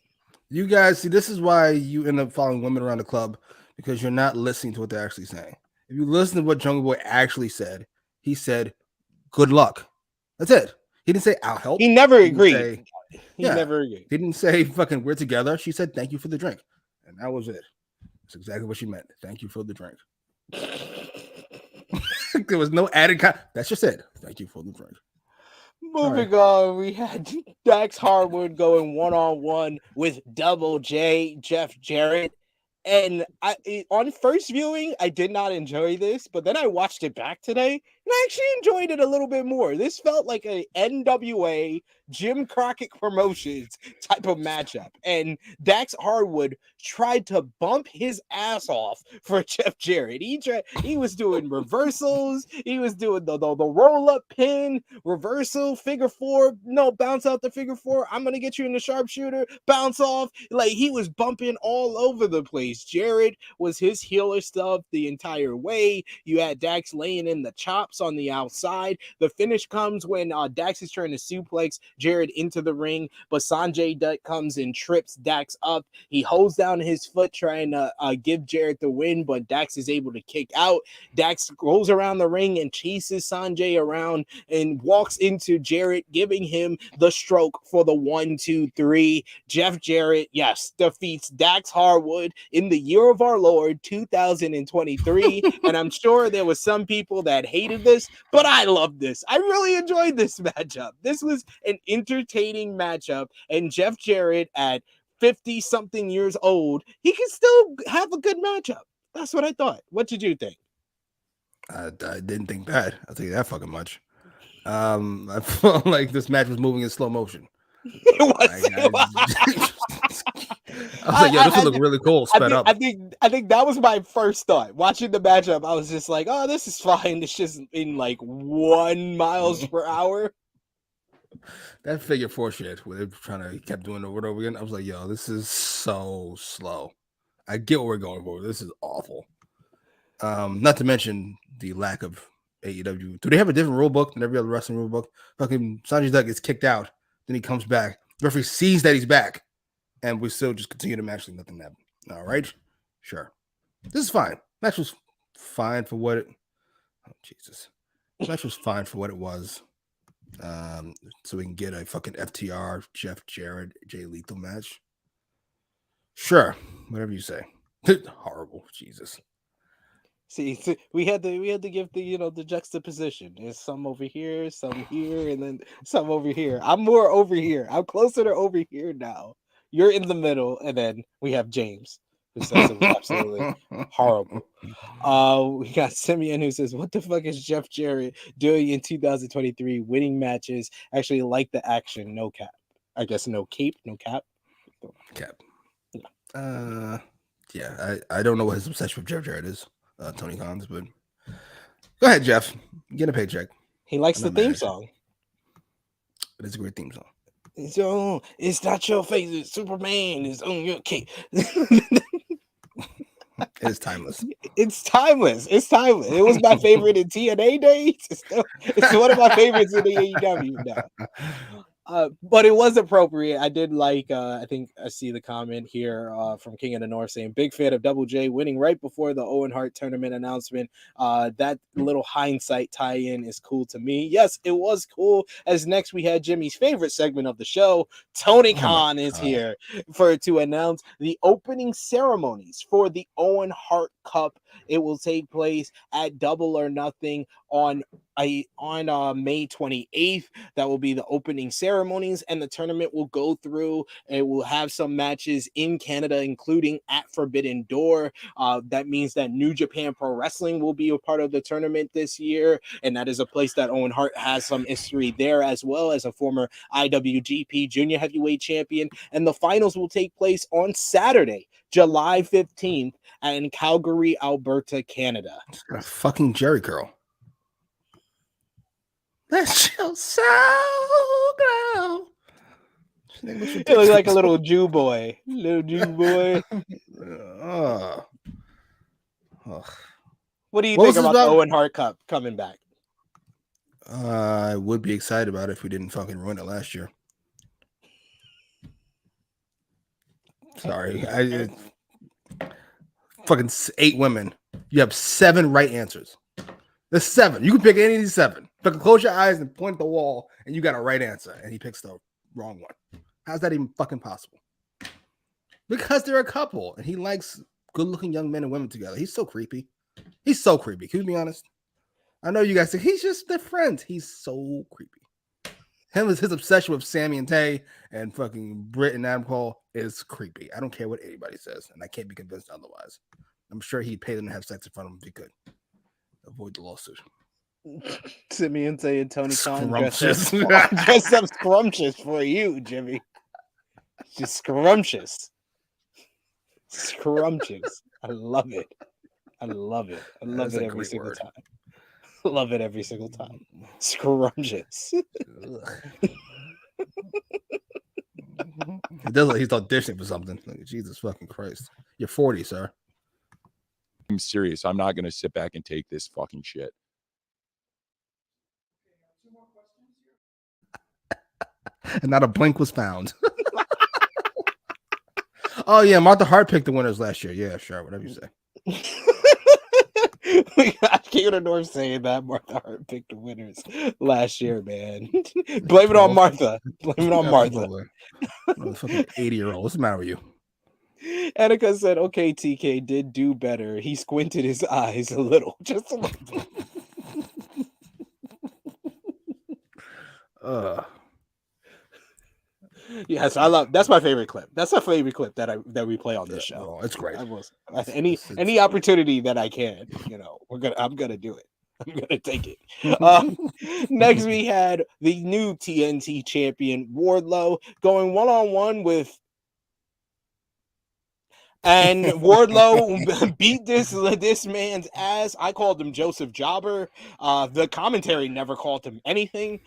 You guys see, this is why you end up following women around the club because you're not listening to what they're actually saying. If you listen to what Jungle Boy actually said, he said, "Good luck." That's it. He didn't say I'll help. He never agreed. He never agreed. He didn't say fucking we're together. She said thank you for the drink. And that was it. That's exactly what she meant. Thank you for the drink. There was no added that's just it. Thank you for the drink. Moving on, we had Dax Harwood going one-on-one with Double J, Jeff Jarrett. And on first viewing, I did not enjoy this, but then I watched it back today, and I actually enjoyed it a little bit more. This felt like a NWA Jim Crockett Promotions type of matchup, and Dax Harwood tried to bump his ass off for Jeff Jarrett. He was doing reversals, he was doing the roll-up pin, reversal, figure four, no, bounce out the figure four, I'm gonna get you in the sharpshooter, bounce off, like he was bumping all over the place. Jarrett was his healer stuff the entire way. You had Dax laying in the chops on the outside. The finish comes when Dax is trying to suplex Jarrett into the ring, but Sanjay Dutt comes and trips Dax up. He holds down his foot trying to give Jarrett the win, but Dax is able to kick out. Dax goes around the ring and chases Sanjay around and walks into Jarrett, giving him the stroke for the 1, 2, 3. Jeff Jarrett, yes, defeats Dax Harwood in the year of our Lord 2023. And I'm sure there was some people that hated this, but I love this. I really enjoyed this matchup. This was an entertaining matchup, and Jeff Jarrett at 50 something years old, he can still have a good matchup. That's what I thought. What did you think? I didn't think bad. I'll tell you that fucking much. I felt like this match was moving in slow motion. It was. I was like, yo, this would look really cool, sped up. I think that was my first thought. Watching the matchup, I was just like, oh, this is fine. It's just in like 1 miles per hour. That figure four shit where they kept doing it over and over again. I was like, yo, this is so slow. I get what we're going for. This is awful. Not to mention the lack of AEW. Do they have a different rule book than every other wrestling rule book? Fucking Sanjay Dutt gets kicked out, then he comes back. The referee sees that he's back, and we still just continue to match like nothing happened. All right, sure. This is fine. Match was fine for what it. Oh Jesus, match was fine for what it was. So we can get a fucking FTR Jeff Jarrett Jay Lethal match. Sure, whatever you say. Horrible, Jesus. See, we had to give the the juxtaposition. There's some over here, some here, and then some over here. I'm more over here. I'm closer to over here now. You're in the middle, and then we have James, who says it was absolutely horrible. We got Simeon who says, "What the fuck is Jeff Jarrett doing in 2023? Winning matches, actually like the action. No cap. I guess no cape, no cap. Cap. Yeah. I don't know what his obsession with Jeff Jarrett is." Tony Khan's, but go ahead, Jeff. Get a paycheck. He likes the theme song. It is a great theme song. So it's not your face, Superman is on your cape. It's timeless. It's timeless. It's timeless. It was my favorite in TNA days. It's one of my favorites in the AEW now. But it was appropriate. I did like, I think I see the comment here from King of the North saying, big fan of Double J winning right before the Owen Hart tournament announcement. That little hindsight tie-in is cool to me. Yes, it was cool. As next we had Jimmy's favorite segment of the show. Tony Khan is here to announce the opening ceremonies for the Owen Hart Cup. It will take place at Double or Nothing on May 28th. That will be the opening ceremonies, and the tournament will go through. It will have some matches in Canada, including at Forbidden Door. That means that New Japan Pro Wrestling will be a part of the tournament this year, and that is a place that Owen Hart has some history there, as well as a former IWGP Junior Heavyweight Champion. And the finals will take place on Saturday, July 15th, in Calgary, Alberta, Canada. It's got a fucking Jerry curl. That's your soul glow. It looks like a little Jew boy. Little Jew boy. What do you think about the Owen Hart Cup coming back? I would be excited about it if we didn't fucking ruin it last year. Sorry. Fucking 8 women. You have 7 right answers. There's 7. You can pick any of these 7. Fucking close your eyes and point at the wall, and you got a right answer. And he picks the wrong one. How's that even fucking possible? Because they're a couple, and he likes good-looking young men and women together. He's so creepy. He's so creepy. Can we be honest? I know you guys think he's just their friends. He's so creepy. His obsession with Sammy and Tay and fucking Britt and Adam Cole is creepy. I don't care what anybody says, and I can't be convinced otherwise. I'm sure he'd pay them to have sex in front of him if he could. Avoid the lawsuit. Simeon Tay and Tony Khan Scrumptious. dress up scrumptious for you, Jimmy. Just scrumptious. Scrumptious. I love it. I love it. I love it every single time. Love it every single time. Scrumptious. It does like he's auditioning for something. Like, Jesus fucking Christ. You're 40, sir. I'm serious. I'm not going to sit back and take this fucking shit. And not a blink was found. Oh, yeah. Martha Hart picked the winners last year. Yeah, sure. Whatever you say. We got King of the North saying that Martha Hart picked the winners last year, man. Blame it on Martha. Blame it on Martha. Fucking 80-year-old. What's the matter with you? Annika said, okay, TK did do better. He squinted his eyes a little. Just a little. Yes, I love. That's my favorite clip. That's my favorite clip that we play on this show. Well, it's great. I was any opportunity that I can, I'm gonna do it. I'm gonna take it. Next, we had the new TNT champion Wardlow going one-on-one with. And Wardlow beat this man's ass. I called him Joseph Jobber. The commentary never called him anything.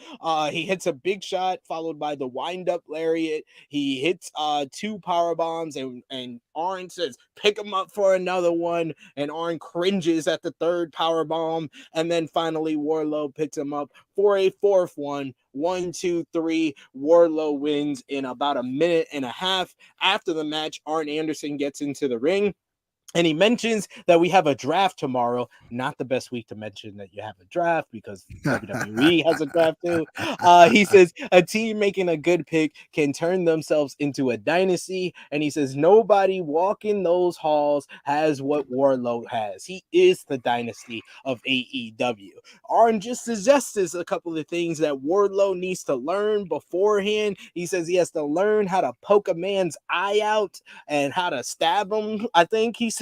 He hits a big shot followed by the wind-up lariat. He hits 2 power bombs, and Arn says, "Pick him up for another one." And Arn cringes at the 3rd power bomb. And then finally Wardlow picks him up for a 4th one. 1, 2, 3. Wardlow wins in about a minute and a half. After the match, Arn Anderson gets into the ring, and he mentions that we have a draft tomorrow. Not the best week to mention that you have a draft because WWE has a draft too. He says a team making a good pick can turn themselves into a dynasty. And he says nobody walking those halls has what Wardlow has. He is the dynasty of AEW. Arn just suggests a couple of things that Wardlow needs to learn beforehand. He says he has to learn how to poke a man's eye out and how to stab him. I think he says.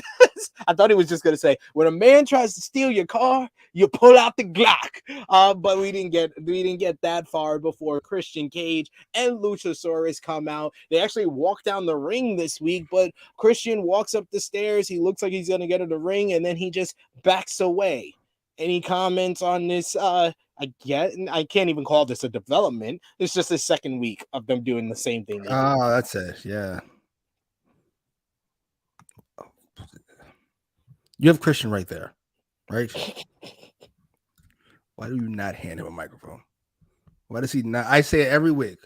I thought he was just gonna say, when a man tries to steal your car, you pull out the Glock. But we didn't get that far before Christian Cage and Luchasaurus come out. They actually walk down the ring this week, but Christian walks up the stairs. He looks like he's gonna get in the ring, and then he just backs away. Any comments on this? I can't even call this a development. It's just the 2nd week of them doing the same thing. Oh, that's it. Yeah. You have Christian right there, right? Why do you not hand him a microphone? Why does he not? I say it every week.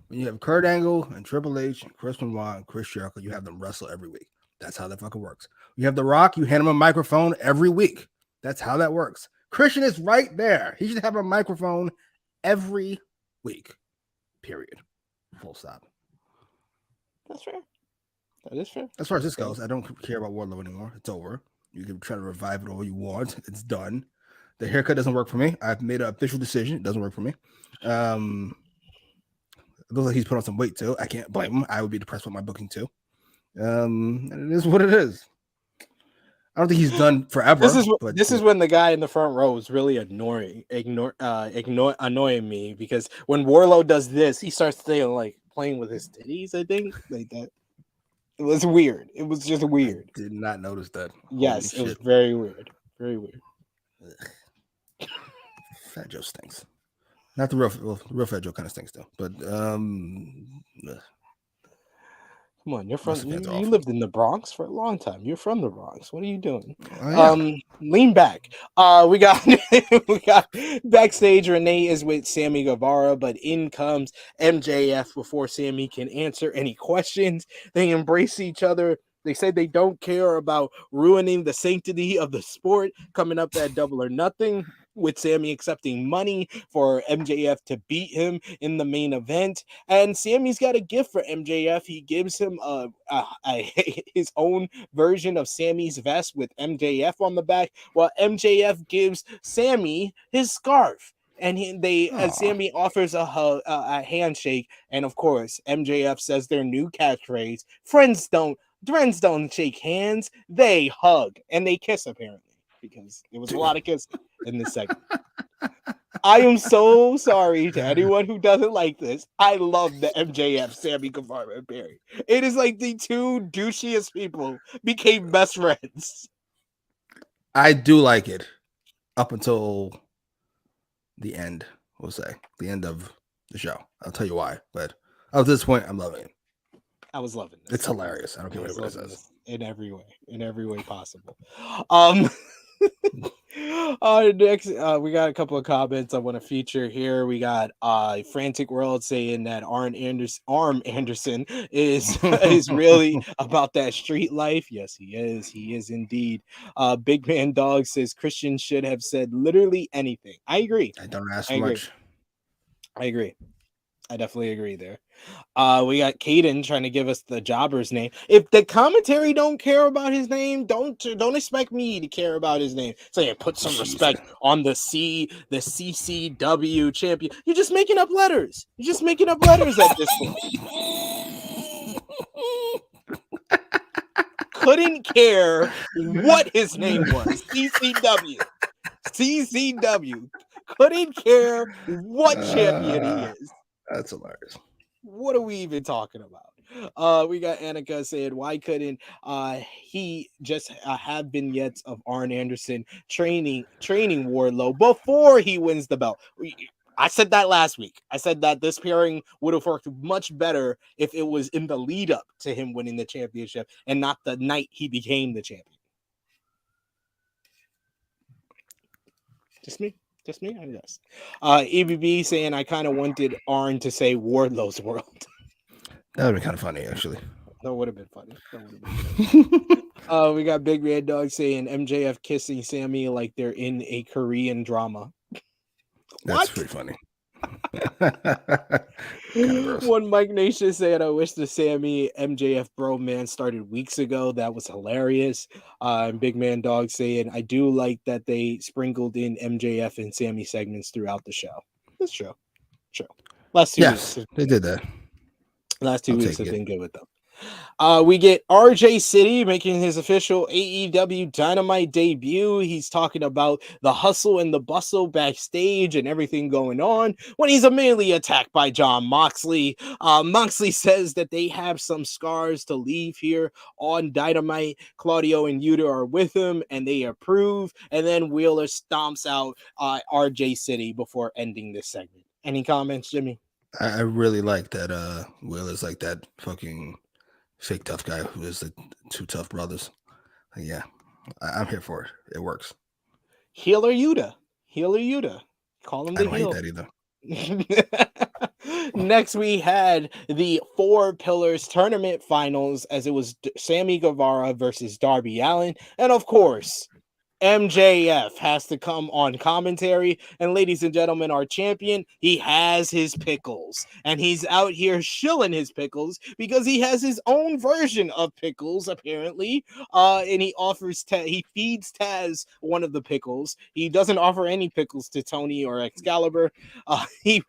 When you have Kurt Angle and Triple H and Chris Benoit and Chris Jericho, you have them wrestle every week. That's how that fucking works. You have The Rock, you hand him a microphone every week. That's how that works. Christian is right there. He should have a microphone every week. Period. Full stop. That's fair. That is fair. As far as this goes, I don't care about Wardlow anymore. It's over. You can try to revive it all you want. It's done. The haircut doesn't work for me. I've made an official decision. It doesn't work for me. It looks like he's put on some weight too. I can't blame him. I would be depressed with my booking too. And it is what it is. I don't think he's done forever. This is when the guy in the front row was really annoying me, because when Wardlow does this, he starts playing with his titties. I think like that. It was weird. It was just weird. I did not notice that. Yes, it was very weird. Very weird. Fat Joe stinks. Not the real Fat Joe kind of stinks though. But come on, you're from you lived in the Bronx for a long time. You're from the Bronx. What are you doing? Oh, yeah. Lean back. We got backstage. Renee is with Sammy Guevara, but in comes MJF before Sammy can answer any questions. They embrace each other. They said they don't care about ruining the sanctity of the sport. Coming up at Double or Nothing, with Sammy accepting money for MJF to beat him in the main event. And Sammy's got a gift for MJF. He gives him his own version of Sammy's vest with MJF on the back, while MJF gives Sammy his scarf. And Sammy offers a handshake. And of course, MJF says their new catchphrase, friends don't shake hands, they hug. And they kiss, apparently, because there was a lot of kissing in this segment. I am so sorry to anyone who doesn't like this. I love the MJF Sammy Guevara pairing. It is like the 2 douchiest people became best friends. I do like it up until the end. We'll say the end of the show. I'll tell you why, but up to this point, I'm loving it. I was loving this. It's hilarious. I don't care what it says. In every way possible. Next, we got a couple of comments I want to feature here. We got Frantic World saying that Arm Anderson is really about that street life. Yes, he is. He is indeed. Big Man Dog says Christian should have said literally anything. I agree. I don't ask much. I agree. I definitely agree there. We got Caden trying to give us the jobber's name. If the commentary don't care about his name, don't expect me to care about his name. Say, put some respect on the CCW champion. You're just making up letters. You're just making up letters at this point. Couldn't care what his name was. CCW. Couldn't care what champion he is. That's hilarious. What are we even talking about? We got Annika saying, why couldn't he just have vignettes of Arn Anderson training Wardlow before he wins the belt? I said that last week. I said that this pairing would have worked much better if it was in the lead up to him winning the championship and not the night he became the champion. Just me, I guess. EBB saying, I kind of wanted Arn to say Wardlow's World. That would be kind of funny, actually. That would have been funny. We got Big Red Dog saying MJF kissing Sammy like they're in a Korean drama. That's pretty funny. One Mike Nation saying, I wish the Sammy MJF bromance started weeks ago. That was hilarious. And Big Man Dog saying, I do like that they sprinkled in MJF and Sammy segments throughout the show. This show. Last 2 weeks. They did that. Last 2 weeks have been good with them. We get RJ City making his official AEW Dynamite debut. He's talking about the hustle and the bustle backstage and everything going on when he's immediately attacked by Jon Moxley. Moxley says that they have some scars to leave here on Dynamite. Claudio and Yuta are with him and they approve. And then Wheeler stomps out RJ City before ending this segment. Any comments, Jimmy? I really like that Wheeler's like that fucking fake tough guy who is the two tough brothers. Yeah, I'm here for it. It works. Healer Yuta. Call him the heel. I don't hate that either. Next, we had the 4 Pillars tournament finals as it was Sammy Guevara versus Darby Allin. And of course, MJF has to come on commentary, and ladies and gentlemen, our champion, he has his pickles, and he's out here shilling his pickles because he has his own version of pickles apparently, and he offers he feeds Taz one of the pickles. He doesn't offer any pickles to Tony or Excalibur. He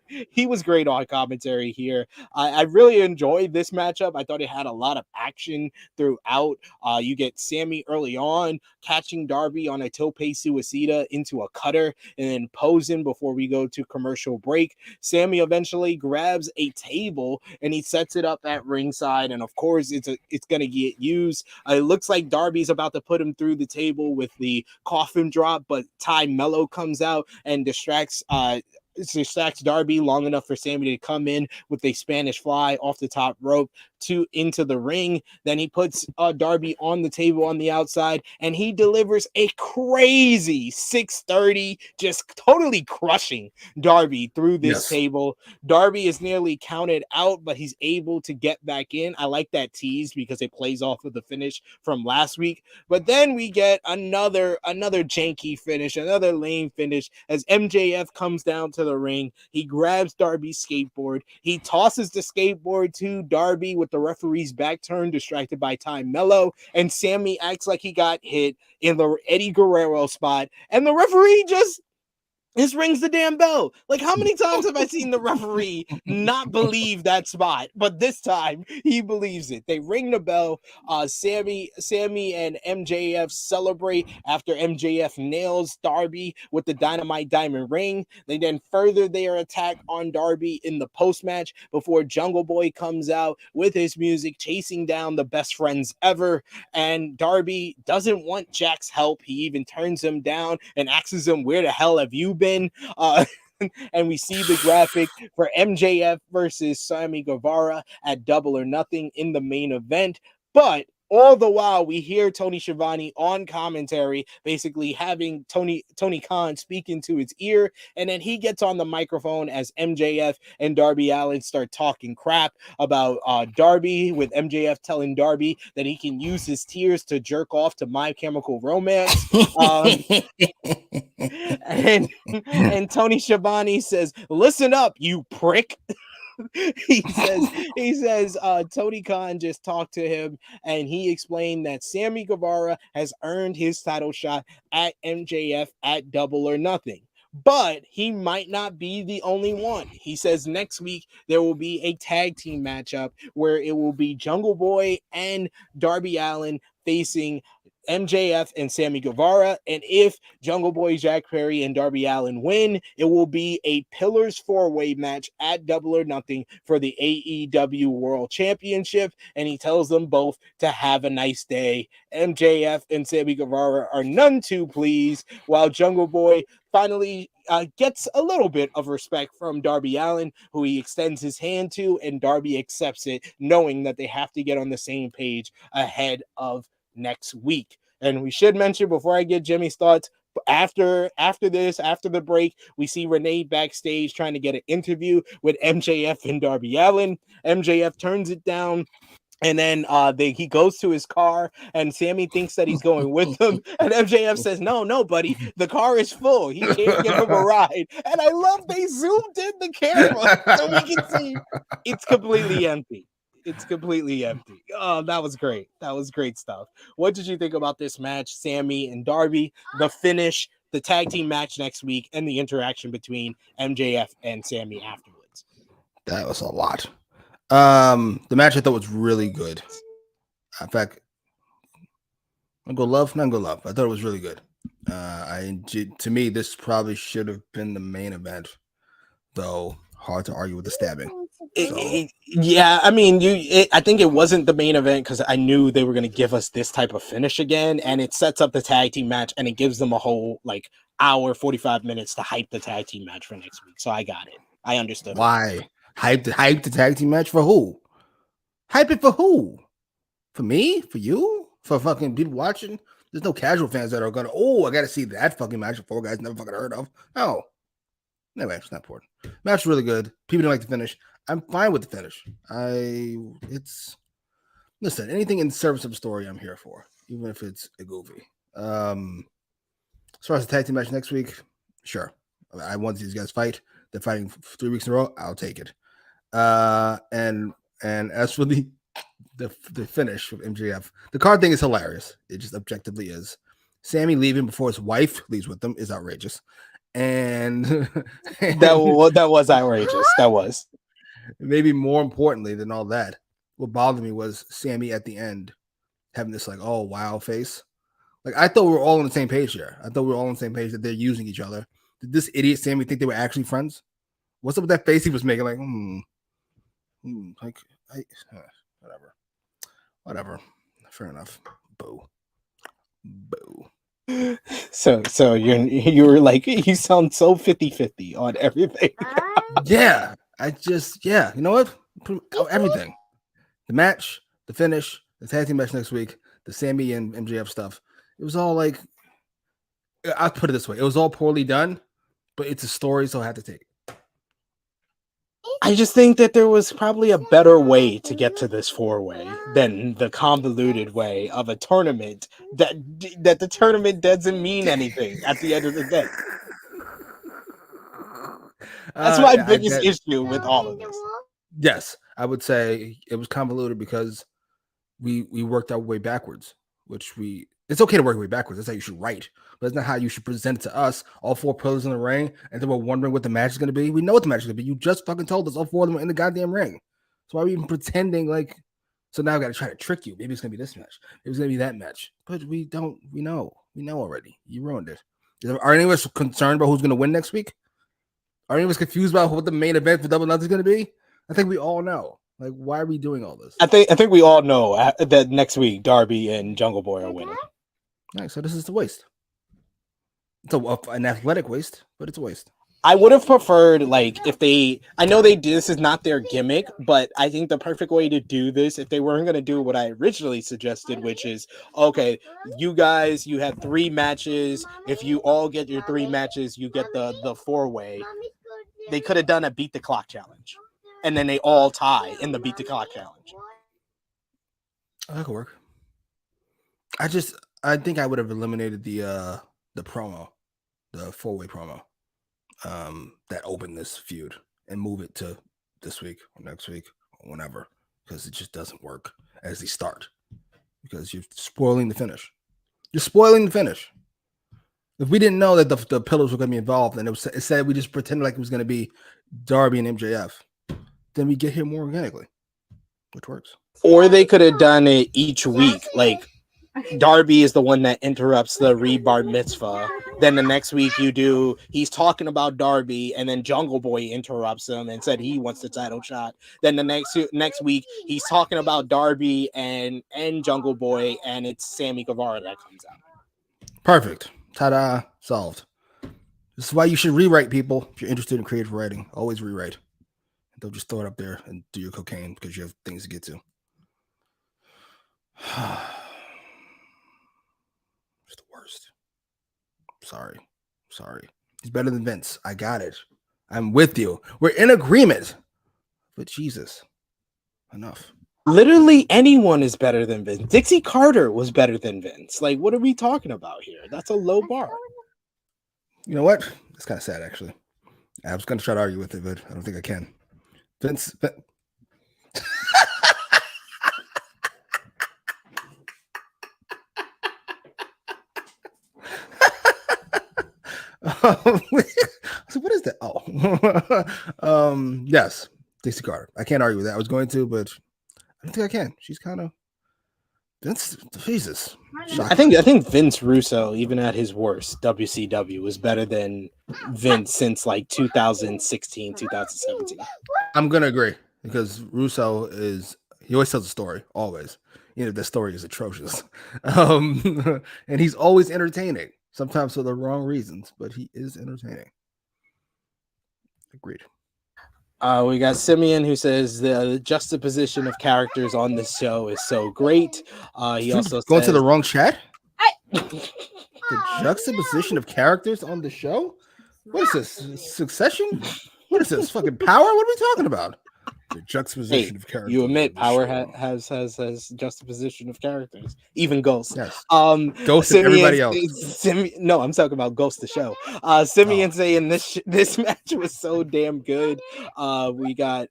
was great on commentary here. I really enjoyed this matchup. I thought it had a lot of action throughout. You get Sammy early on catching Darby on a tope suicida into a cutter and then posing before we go to commercial break. Sammy eventually grabs a table and he sets it up at ringside, and of course it's gonna get used. It looks like Darby's about to put him through the table with the coffin drop, but Ty Mello comes out and distracts Darby long enough for Sammy to come in with a Spanish fly off the top rope into the ring. Then he puts Darby on the table on the outside, and he delivers a crazy 630, just totally crushing Darby through this table. Darby is nearly counted out, but he's able to get back in. I like that tease because it plays off of the finish from last week. But then we get another janky finish, another lame finish as MJF comes down to the ring. He grabs Darby's skateboard. He tosses the skateboard to Darby with the referee's back turned, distracted by Ty Mello, and Sammy acts like he got hit in the Eddie Guerrero spot, and the referee just rings the damn bell. Like, how many times have I seen the referee not believe that spot? But this time he believes it. They ring the bell. Sammy and MJF celebrate after MJF nails Darby with the Dynamite Diamond Ring. They then further their attack on Darby in the post-match before Jungle Boy comes out with his music, chasing down the best friends ever. And Darby doesn't want Jack's help. He even turns him down and asks him, where the hell have you been? And we see the graphic for MJF versus Sammy Guevara at Double or Nothing in the main event. But all the while, we hear Tony Schiavone on commentary, basically having Tony Khan speak into his ear, and then he gets on the microphone as MJF and Darby Allin start talking crap about Darby, with MJF telling Darby that he can use his tears to jerk off to My Chemical Romance. And Tony Schiavone says, "Listen up, you prick." he says Tony Khan just talked to him and he explained that Sammy Guevara has earned his title shot at MJF at Double or Nothing. But he might not be the only one. He says next week there will be a tag team matchup where it will be Jungle Boy and Darby Allin facing MJF and Sammy Guevara. And if Jungle Boy, Jack Perry, and Darby Allin win, it will be a Pillars 4-way match at Double or Nothing for the AEW World Championship. And he tells them both to have a nice day. MJF and Sammy Guevara are none too pleased, while Jungle Boy finally gets a little bit of respect from Darby Allin, who he extends his hand to, and Darby accepts it, knowing that they have to get on the same page ahead of next week. And we should mention before I get Jimmy's thoughts, after the break, we see Renee backstage trying to get an interview with MJF and Darby Allin. MJF turns it down. And then he goes to his car, and Sammy thinks that he's going with them. And MJF says, no, buddy, the car is full. He can't give him a ride. And I love they zoomed in the camera so we can see it's completely empty. It's completely empty. Oh, that was great. That was great stuff. What did you think about this match, Sammy and Darby, the finish, the tag team match next week, and the interaction between MJF and Sammy afterwards? That was a lot. The match I thought was really good. In fact, not go love. I thought it was really good. To me, this probably should have been the main event, though hard to argue with the stabbing. Yeah, I mean, I think it wasn't the main event because I knew they were going to give us this type of finish again, and it sets up the tag team match, and it gives them a whole hour, 45 minutes to hype the tag team match for next week. So I got it. I understood. Why? Hype the tag team match for who? Hype it for who? For me? For you? For fucking people watching? There's no casual fans that are gonna, I gotta see that fucking match of 4 guys never fucking heard of. No. Anyway, it's not important. Match really good. People didn't like the finish. I'm fine with the finish. Listen, anything in service of the story I'm here for, even if it's a goofy. As far as the tag team match next week, sure. I want these guys fight. They're fighting 3 weeks in a row. I'll take it. And as for the finish with MJF, the card thing is hilarious. It just objectively is. Sammy leaving before his wife leaves with them is outrageous. And that was outrageous. That was. Maybe more importantly than all that, what bothered me was Sammy at the end having this wow face. I thought we were all on the same page here. I thought we were all on the same page that they're using each other. Did this idiot Sammy think they were actually friends? What's up with that face he was making? Whatever. Fair enough. Boo. So you were you sound so 50-50 on everything. Yeah. You know what? Everything. The match, the finish, the tag team match next week, the Sammy and MJF stuff. It was all I'll put it this way. It was all poorly done, but it's a story, so I had to take it. I just think that there was probably a better way to get to this 4-way than the convoluted way of a tournament that the tournament doesn't mean anything at the end of the day. That's my biggest issue with all of this. Yes, I would say it was convoluted because we worked our way backwards, it's okay to work your way backwards. That's how you should write, but it's not how you should present it to us. All 4 pillars in the ring, and then we're wondering what the match is going to be. We know what the match is going to be. You just fucking told us all 4 of them are in the goddamn ring. So why are we even pretending so now I got to try to trick you. Maybe it's going to be this match. Maybe it's going to be that match. But we don't. We know already. You ruined it. Are any of us concerned about who's going to win next week? Are any of us confused about what the main event for Double Nothing is going to be? I think we all know. Why are we doing all this? I think we all know that next week Darby and Jungle Boy are winning. All right, so this is a waste. It's an athletic waste, but it's a waste. I would have preferred I know this is not their gimmick, but I think the perfect way to do this, if they weren't going to do what I originally suggested, which is, okay, you guys, you have 3 matches. If you all get your 3 matches, you get the 4-way. They could have done a beat the clock challenge, and then they all tie in the beat the clock challenge. That could work. I think I would have eliminated the promo, the 4-way promo that opened this feud, and move it to this week or next week or whenever, because it just doesn't work as they start. Because you're spoiling the finish. You're spoiling the finish. If we didn't know that the pillars were going to be involved, and it said we just pretended like it was going to be Darby and MJF, then we get here more organically, which works. Or they could have done it each week. Like Darby is the one that interrupts the rebar mitzvah. Then the next week he's talking about Darby, and then Jungle Boy interrupts him and said he wants the title shot. Then the next week he's talking about Darby and Jungle Boy, and it's Sammy Guevara that comes out. Perfect. Ta-da. Solved. This is why you should rewrite, people. If you're interested in creative writing, always rewrite. Don't just throw it up there and do your cocaine because you have things to get to. It's the worst. Sorry. He's better than Vince. I got it. I'm with you. We're in agreement. But Jesus. Enough. Literally anyone is better than Vince. Dixie Carter was better than Vince. Like, what are we talking about here? That's a low bar. You know what? It's kind of sad, actually. I was going to try to argue with it, but I don't think I can. Vince. So what is that? Yes, Dixie Carter. I can't argue with that. I was going to, but I don't think I can. She's kind of Vince. Jesus. I think Vince Russo, even at his worst, WCW was better than Vince since like 2016, 2017. I'm gonna agree because Russo he always tells a story, always. Even if the story is atrocious. And he's always entertaining. Sometimes for the wrong reasons, but he is entertaining. Agreed. We got Simeon who says the juxtaposition of characters on this show is so great. He also going to the wrong chat. The juxtaposition of characters on the show. What is this? Succession? What is this? Fucking Power? What are we talking about? The juxtaposition of characters. You admit Power has juxtaposition of characters, even Ghost. Yes. Ghost and everybody else. No, I'm talking about Ghost the show. Simeon saying this match was so damn good. We got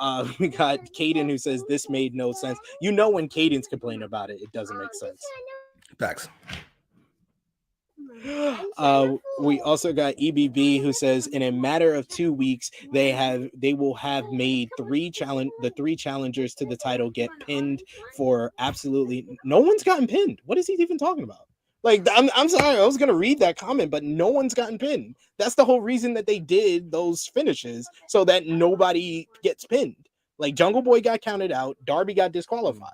Caden who says this made no sense. You know when Caden's complaining about it, it doesn't make sense. Facts. We also got EBB who says in a matter of 2 weeks they will have made the three challengers to the title get pinned for absolutely no one's gotten pinned. What is he even talking about? Like, I'm sorry, I was gonna read that comment, but no one's gotten pinned. That's the whole reason that they did those finishes, so that nobody gets pinned. Like Jungle Boy got counted out, Darby got disqualified.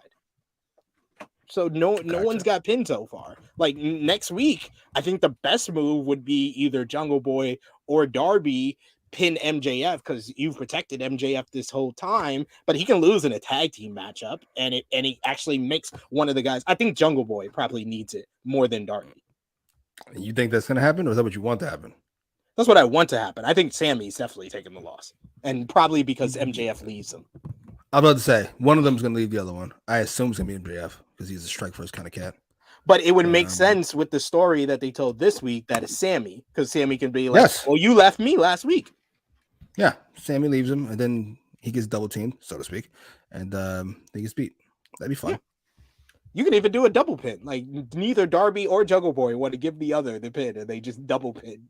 So no one's got pinned so far. Like next week, I think the best move would be either Jungle Boy or Darby pin MJF because you've protected MJF this whole time, but he can lose in a tag team matchup, and he actually makes one of the guys. I think Jungle Boy probably needs it more than Darby. You think that's gonna happen, or is that what you want to happen? That's what I want to happen. I think Sammy's definitely taking the loss, and probably because MJF leaves him. I'm about to say one of them's gonna leave the other one. I assume it's gonna be MJF because he's a strike first kind of cat. But it would make sense with the story that they told this week that it's Sammy, because Sammy can be like, yes. Well, you left me last week. Yeah, Sammy leaves him, and then he gets double teamed, so to speak, and he gets beat. That'd be fun. Yeah. You can even do a double pin. Like neither Darby or Jungle Boy want to give the other the pin, and they just double pin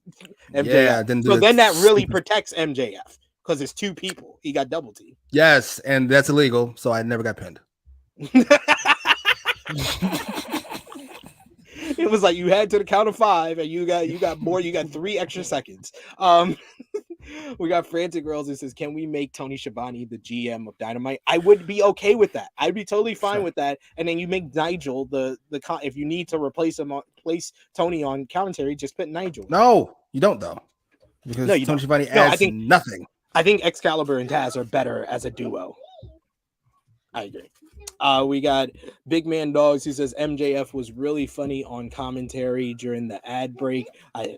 MJF. Yeah, then that really protects MJF because it's two people. He got double teamed. Yes, and that's illegal, so I never got pinned. It was like you had to the count of 5, and you got more. You got 3 extra seconds. We got Frantic Girls who says, "Can we make Tony Schiavone the GM of Dynamite?" I would be okay with that. I'd be totally fine with that. And then you make Nigel the if you need to replace Tony on commentary, just put Nigel. No, you don't though, because Tony Schiavone adds nothing. I think Excalibur and Taz are better as a duo. I agree. We got Big Man Dogs who says MJF was really funny on commentary during the ad break. I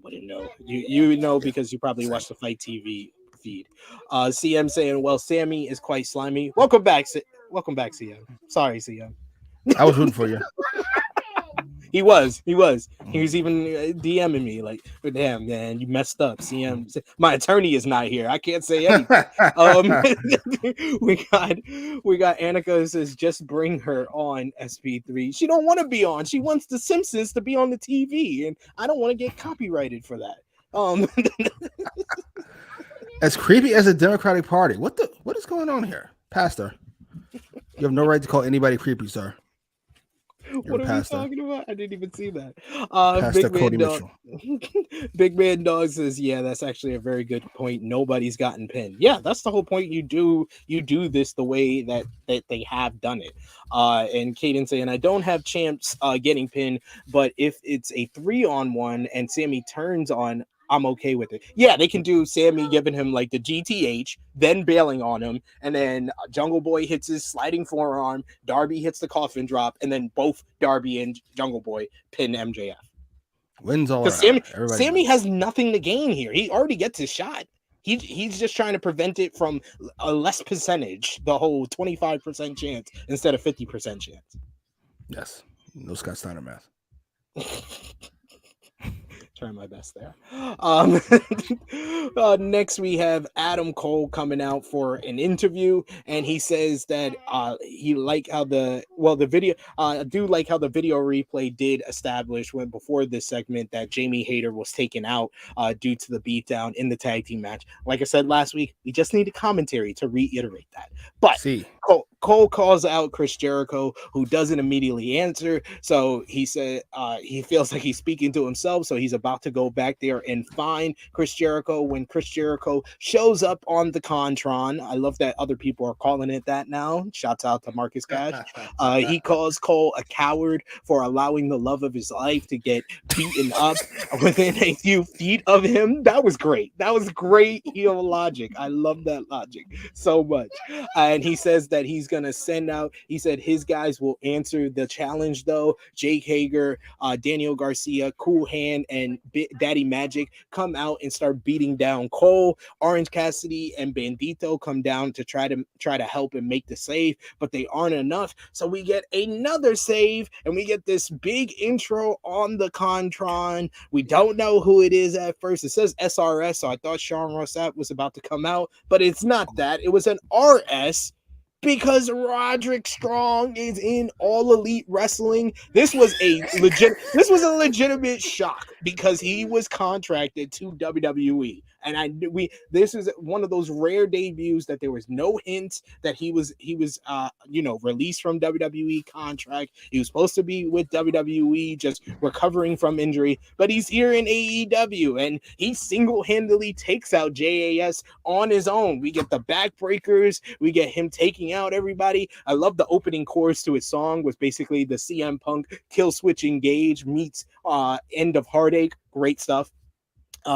wouldn't know. You know because you probably watch the Fight TV feed. CM saying, "Well, Sammy is quite slimy." Welcome back, CM. Sorry, CM. I was rooting for you. He was even DMing me like, "Damn man, you messed up." CM, my attorney is not here. I can't say anything. we got Annika says, "Just bring her on SP3. She don't want to be on. She wants the Simpsons to be on the TV, and I don't want to get copyrighted for that." As creepy as the Democratic Party. What is going on here, Pastor? You have no right to call anybody creepy, sir. What are we talking about? I didn't even see that. Pastor Cody Mitchell. Big Man Dog says, "Yeah, that's actually a very good point. Nobody's gotten pinned. Yeah, that's the whole point. You do this the way that they have done it." And Caden saying, "I don't have champs getting pinned, but if it's a 3-on-1 and Sammy turns on, I'm okay with it." Yeah, they can do Sammy giving him like the GTH, then bailing on him, and then Jungle Boy hits his sliding forearm, Darby hits the coffin drop, and then both Darby and Jungle Boy pin MJF. Wins all Because Sammy has nothing to gain here. He already gets his shot. He's just trying to prevent it from a less percentage, the whole 25% chance instead of 50% chance. Yes, no Scott Steiner math. Trying my best there. Next we have Adam Cole coming out for an interview, and he says that he like how the video I do like how the video replay did establish when before this segment that Jamie Hayter was taken out due to the beatdown in the tag team match. Like I said last week, we just need a commentary to reiterate that. But Cole calls out Chris Jericho, who doesn't immediately answer. So he said he feels like he's speaking to himself. So he's about to go back there and find Chris Jericho. When Chris Jericho shows up on the Contron, I love that other people are calling it that now. Shouts out to Marcus Cash. He calls Cole a coward for allowing the love of his life to get beaten up within a few feet of him. That was great. That was great heel logic. I love that logic so much. And he says that he's gonna send out, he said his guys will answer the challenge though. Jake Hager, Daniel Garcia, Cool Hand, and Daddy Magic come out and start beating down Cole. Orange Cassidy and Bandito come down to try to help and make the save, but they aren't enough. So we get another save, and we get this big intro on the Contron. We don't know who it is at first. It says SRS, so I thought Sean Rossap was about to come out, but it's not that. It was an RS. Because Roderick Strong is in All Elite Wrestling. This was a legitimate shock because he was contracted to WWE. And this is one of those rare debuts that there was no hints that he was released from WWE contract. He was supposed to be with WWE, just recovering from injury, but he's here in AEW, and he single-handedly takes out J.A.S. on his own. We get the backbreakers, we get him taking out everybody. I love the opening chorus to his song was basically the CM Punk Kill Switch Engage meets End of Heartache. Great stuff.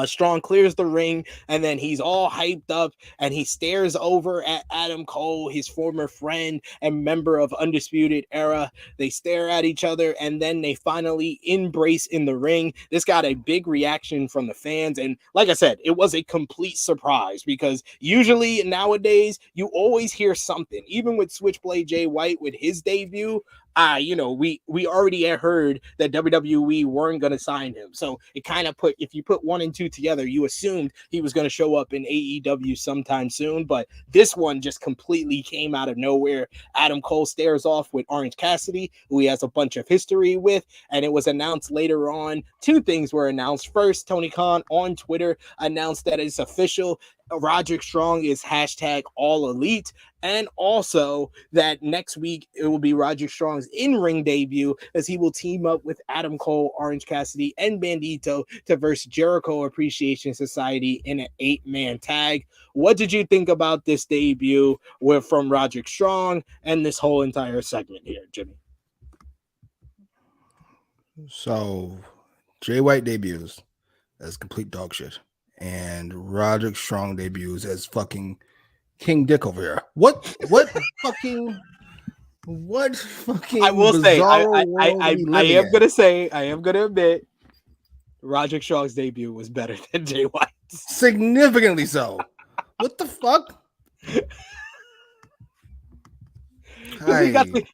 Strong clears the ring, and then he's all hyped up, and he stares over at Adam Cole, his former friend and member of Undisputed Era. They stare at each other, and then they finally embrace in the ring. This got a big reaction from the fans, and like I said, it was a complete surprise because usually nowadays you always hear something. Even with Switchblade Jay White with his debut, we already had heard that WWE weren't going to sign him. So it kind of if you put 1 and 2 together, you assumed he was going to show up in AEW sometime soon. But this one just completely came out of nowhere. Adam Cole stares off with Orange Cassidy, who he has a bunch of history with. And it was announced later on. 2 things were announced. First, Tony Khan on Twitter announced that it's official. Roderick Strong is hashtag All Elite, and also that next week it will be Roderick Strong's in-ring debut as he will team up with Adam Cole, Orange Cassidy, and Bandito to verse Jericho Appreciation Society in an 8-man tag. What did you think about this debut from Roderick Strong and this whole entire segment here, Jimmy? So, Jay White debuts as complete dog shit. And Roderick Strong debuts as fucking King Dick over here. What fucking I will say I am gonna admit Roderick Strong's debut was better than Jay White's. Significantly so. What the fuck?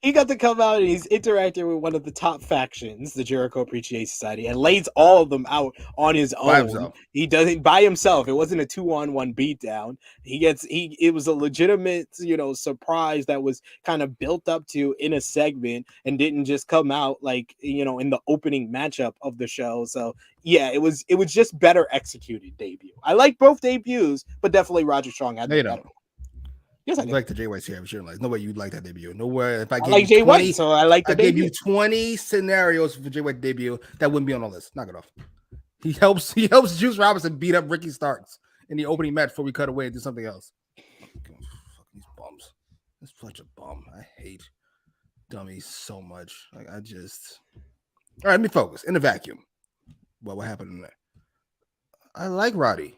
He got to come out and he's interacting with one of the top factions, the Jericho Appreciation Society, and lays all of them out on his own. By himself. He does it by himself. It wasn't a 2-on-1 beatdown. It was a legitimate, surprise that was kind of built up to in a segment and didn't just come out like, in the opening matchup of the show. So yeah, it was just better executed debut. I like both debuts, but definitely Roger Strong had the better one. Yes, I like the J.A.S. championship. Like, no way you'd like that debut. Nowhere. If I like Jay White, so I like the debut. Gave you 20 scenarios for Jay White debut that wouldn't be on the list. Knock it off. He helps Juice Robinson beat up Ricky Starks in the opening match before we cut away and do something else. Fuck these bums. That's such a bum. I hate dummies so much. Like, all right, let me focus. In the vacuum. What happened in there? I like Roddy.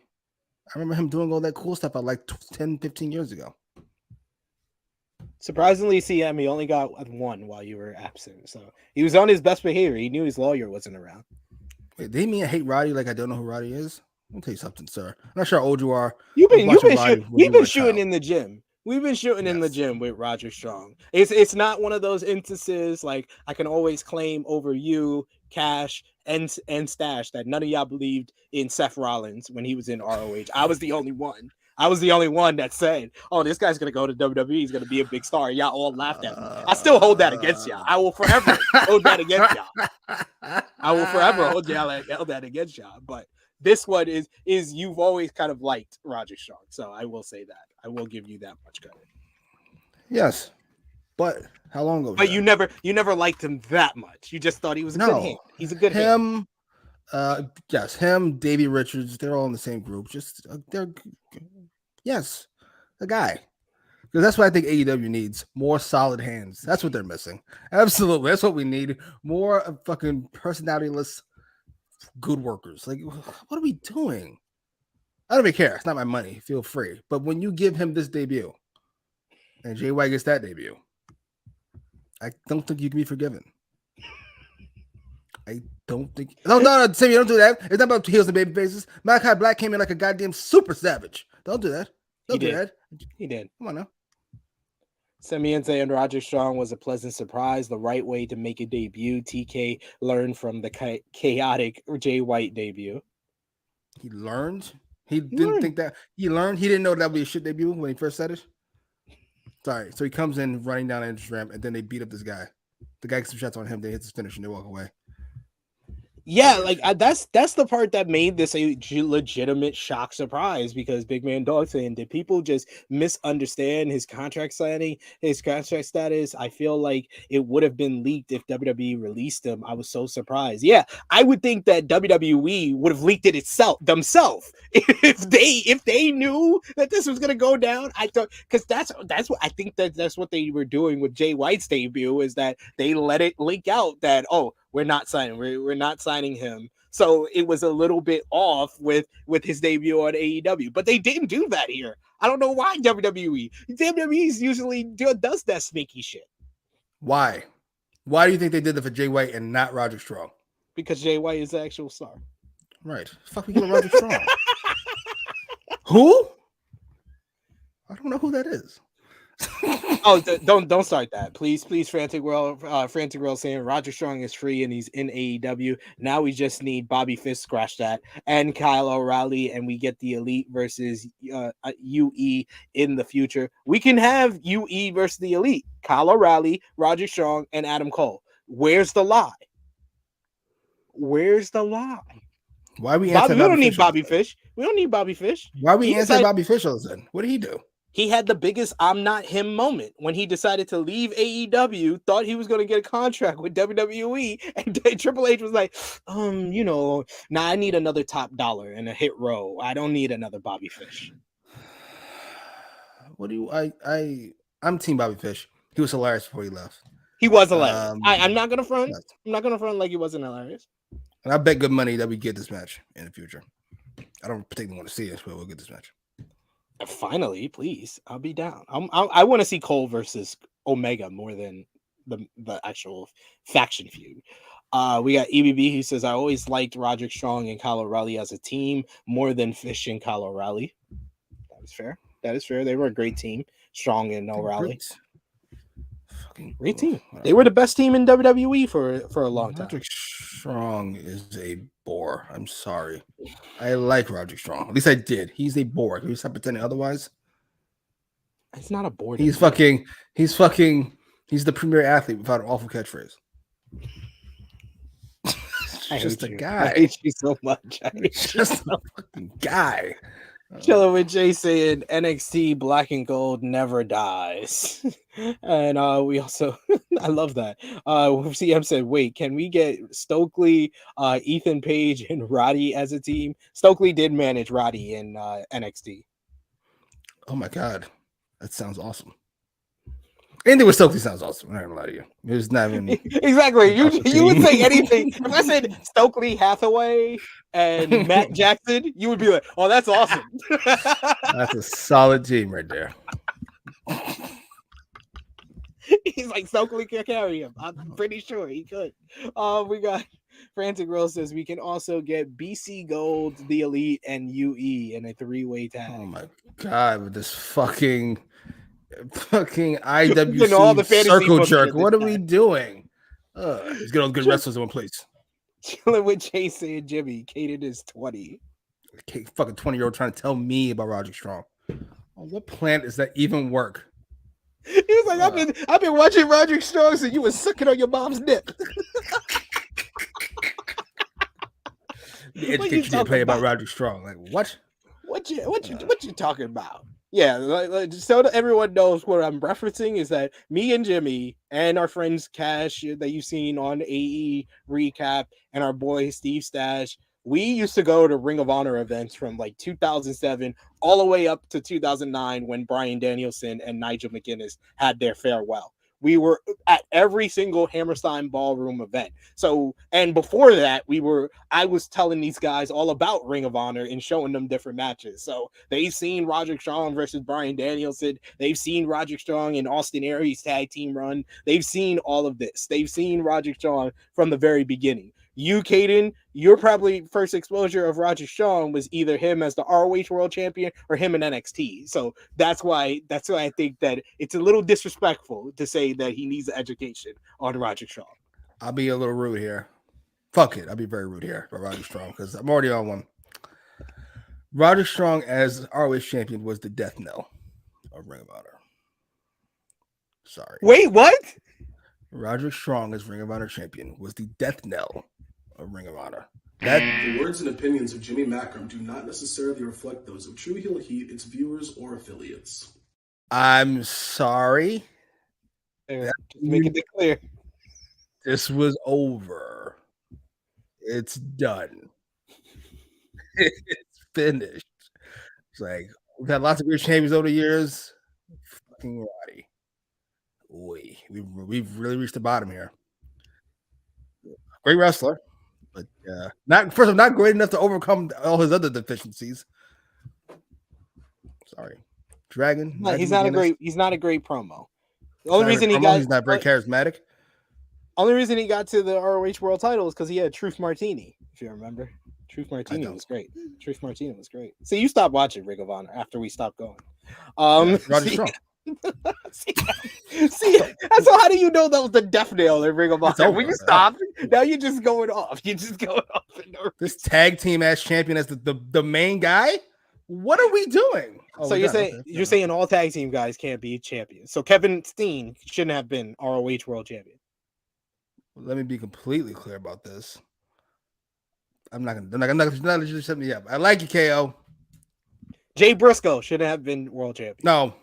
I remember him doing all that cool stuff like 10, 15 years ago. Surprisingly, CM, he only got one while you were absent. So he was on his best behavior. He knew his lawyer wasn't around. Wait, they mean I hate Roddy like I don't know who Roddy is? I'll tell you something, sir. I'm not sure how old you are. We've been shooting in the gym. We've been shooting in the gym with Roger Strong. It's not one of those instances like I can always claim over you, Cash, and Stash that none of y'all believed in Seth Rollins when he was in ROH. I was the only one. That said, "Oh, this guy's gonna go to WWE. He's gonna be a big star." Y'all all laughed at me. I still hold that against y'all. I will forever hold that against y'all. I will forever hold that against y'all. But this one is you've always kind of liked Roger Strong, so I will say that. I will give you that much credit. Yes, but how long ago? But you never liked him that much. You just thought he was a good hand. He's a good hand. Yes, him, Davey Richards, they're all in the same group. Yes, a guy. Because that's what I think AEW needs. More solid hands. That's what they're missing. Absolutely. That's what we need. More fucking personality-less good workers. Like, what are we doing? I don't even care. It's not my money. Feel free. But when you give him this debut and Jay White gets that debut, I don't think you can be forgiven. I don't think. No, Sammy, don't do that. It's not about heels and baby faces. Malachi Black came in like a goddamn super savage. Don't do that. Don't do that. He did. Come on now. Semiente and Roger Strong was a pleasant surprise. The right way to make a debut. TK learned from the chaotic Jay White debut. He learned. He didn't think that. He learned. He didn't know that would be a shit debut when he first said it. Sorry. So he comes in running down the entrance ramp, and then they beat up this guy. The guy gets some shots on him. They hit his finish, and they walk away. Yeah, like that's the part that made this a legitimate shock surprise because Big Man Dog saying, did people just misunderstand his contract signing, his contract status? I feel like it would have been leaked if WWE released him. I was so surprised. Yeah, I would think that WWE would have leaked it themselves if they knew that this was gonna go down. I thought because that's what I think that's what they were doing with Jay White's debut is that they let it leak out that we're not signing. We're not signing him. So it was a little bit off with his debut on AEW. But they didn't do that here. I don't know why WWE usually does that sneaky shit. Why? Why do you think they did that for Jay White and not Roger Strong? Because Jay White is the actual star. Right. Fuck, we give Roger Strong. Who? I don't know who that is. Don't start that, please. Frantic World saying Roger Strong is free and he's in AEW. Now we just need Bobby Fish, scratch that, and Kyle O'Reilly, and we get the Elite versus UE in the future. We can have UE versus the Elite, Kyle O'Reilly, Roger Strong, and Adam Cole. Where's the lie? Why we don't need Bobby Fish. We don't need Bobby Fish. Why we answer Bobby Fish all of a sudden? What did he do? He had the biggest I'm not him moment when he decided to leave AEW, thought he was going to get a contract with WWE, and Triple H was like, I need another top dollar and a hit row. I don't need another Bobby Fish. I'm team Bobby Fish. He was hilarious before he left. He was hilarious. I'm not gonna front. Yes. I'm not gonna front like he wasn't hilarious. And I bet good money that we get this match in the future. I don't particularly want to see it, but we'll get this match. Finally, please, I'll be down. I want to see Cole versus Omega more than the actual faction feud. We got EBB who says, I always liked Roderick Strong and Kyle O'Reilly as a team more than Fish and Kyle O'Reilly. That is fair. They were a great team, Strong and O'Reilly. Great team. They were the best team in WWE for a long time. Roderick Strong is a bore. I'm sorry. I like Roderick Strong. At least I did. He's a bore. Can you stop pretending otherwise? It's not a board. He's the premier athlete without an awful catchphrase. Just a guy. I hate you so much. I hate Just a fucking guy. Chilling with Jay saying NXT Black and Gold never dies. And we also I love that. CM said, wait, can we get Stokely, Ethan Page, and Roddy as a team? Stokely did manage Roddy in NXT. Oh my god. That sounds awesome. Anything with Stokely sounds awesome. I'm not gonna lie to you. There's not even exactly. You would say anything. If I said Stokely Hathaway and Matt Jackson, you would be like, "Oh, that's awesome." That's a solid team right there. He's like Stokely can carry him. I'm pretty sure he could. We got Frantic Rose says we can also get BC Gold, the Elite, and UE in a 3-way tag. Oh my god, with this fucking IWC You know, all the circle jerk. What are time. we doing? Let's get all the good wrestlers in one place. Chilling with J.A.S and Jimmy. Kaden is 20. Fucking 20-year-old trying to tell me about Roderick Strong. On what planet does that even work? He was like, I've been watching Roderick Strong since you was sucking on your mom's nip. The education you play about Roderick Strong. Like what? What you talking about? Yeah, like, so that everyone knows what I'm referencing is that me and Jimmy and our friends Cash that you've seen on AE Recap and our boy Steve Stash, we used to go to Ring of Honor events from like 2007 all the way up to 2009 when Bryan Danielson and Nigel McGuinness had their farewell. We were at every single Hammerstein Ballroom event. So, and before that, I was telling these guys all about Ring of Honor and showing them different matches. So they've seen Roderick Strong versus Bryan Danielson. They've seen Roderick Strong and Austin Aries tag team run. They've seen all of this. They've seen Roderick Strong from the very beginning. You, Caden, your probably first exposure of Roderick Strong was either him as the ROH World Champion or him in NXT. So that's why I think that it's a little disrespectful to say that he needs an education on Roderick Strong. I'll be a little rude here. Fuck it. I'll be very rude here about Roderick Strong because I'm already on one. Roderick Strong as ROH champion was the death knell of Ring of Honor. Sorry. Wait, what? Roderick Strong as Ring of Honor champion was the death knell of Ring of Honor. The words and opinions of Jimmy Macram do not necessarily reflect those of True Heel Heat, its viewers, or affiliates. I'm sorry. Just making it clear. This was over. It's done. It's finished. It's like we've had lots of great champions over the years. Fucking Roddy. We've really reached the bottom here. Great wrestler, but not great enough to overcome all his other deficiencies. Sorry, Dragon. No, he's not a great promo. The only reason he's not very charismatic. Only reason he got to the ROH World Title is because he had Truth Martini. If you remember, Truth Martini was great. Truth Martini was great. So you stopped watching Ring of Honor after we stopped going. Roderick Strong. See, so how do you know that was the death nail in Ring of Honor? When you stopped, now you're just going off. You're just going off. This tag team as champion as the main guy. What are we doing? So you're saying all tag team guys can't be champions. So Kevin Steen shouldn't have been ROH World Champion. Let me be completely clear about this. I'm not gonna just set me up. I like you, KO. Jay Briscoe shouldn't have been world champion. No.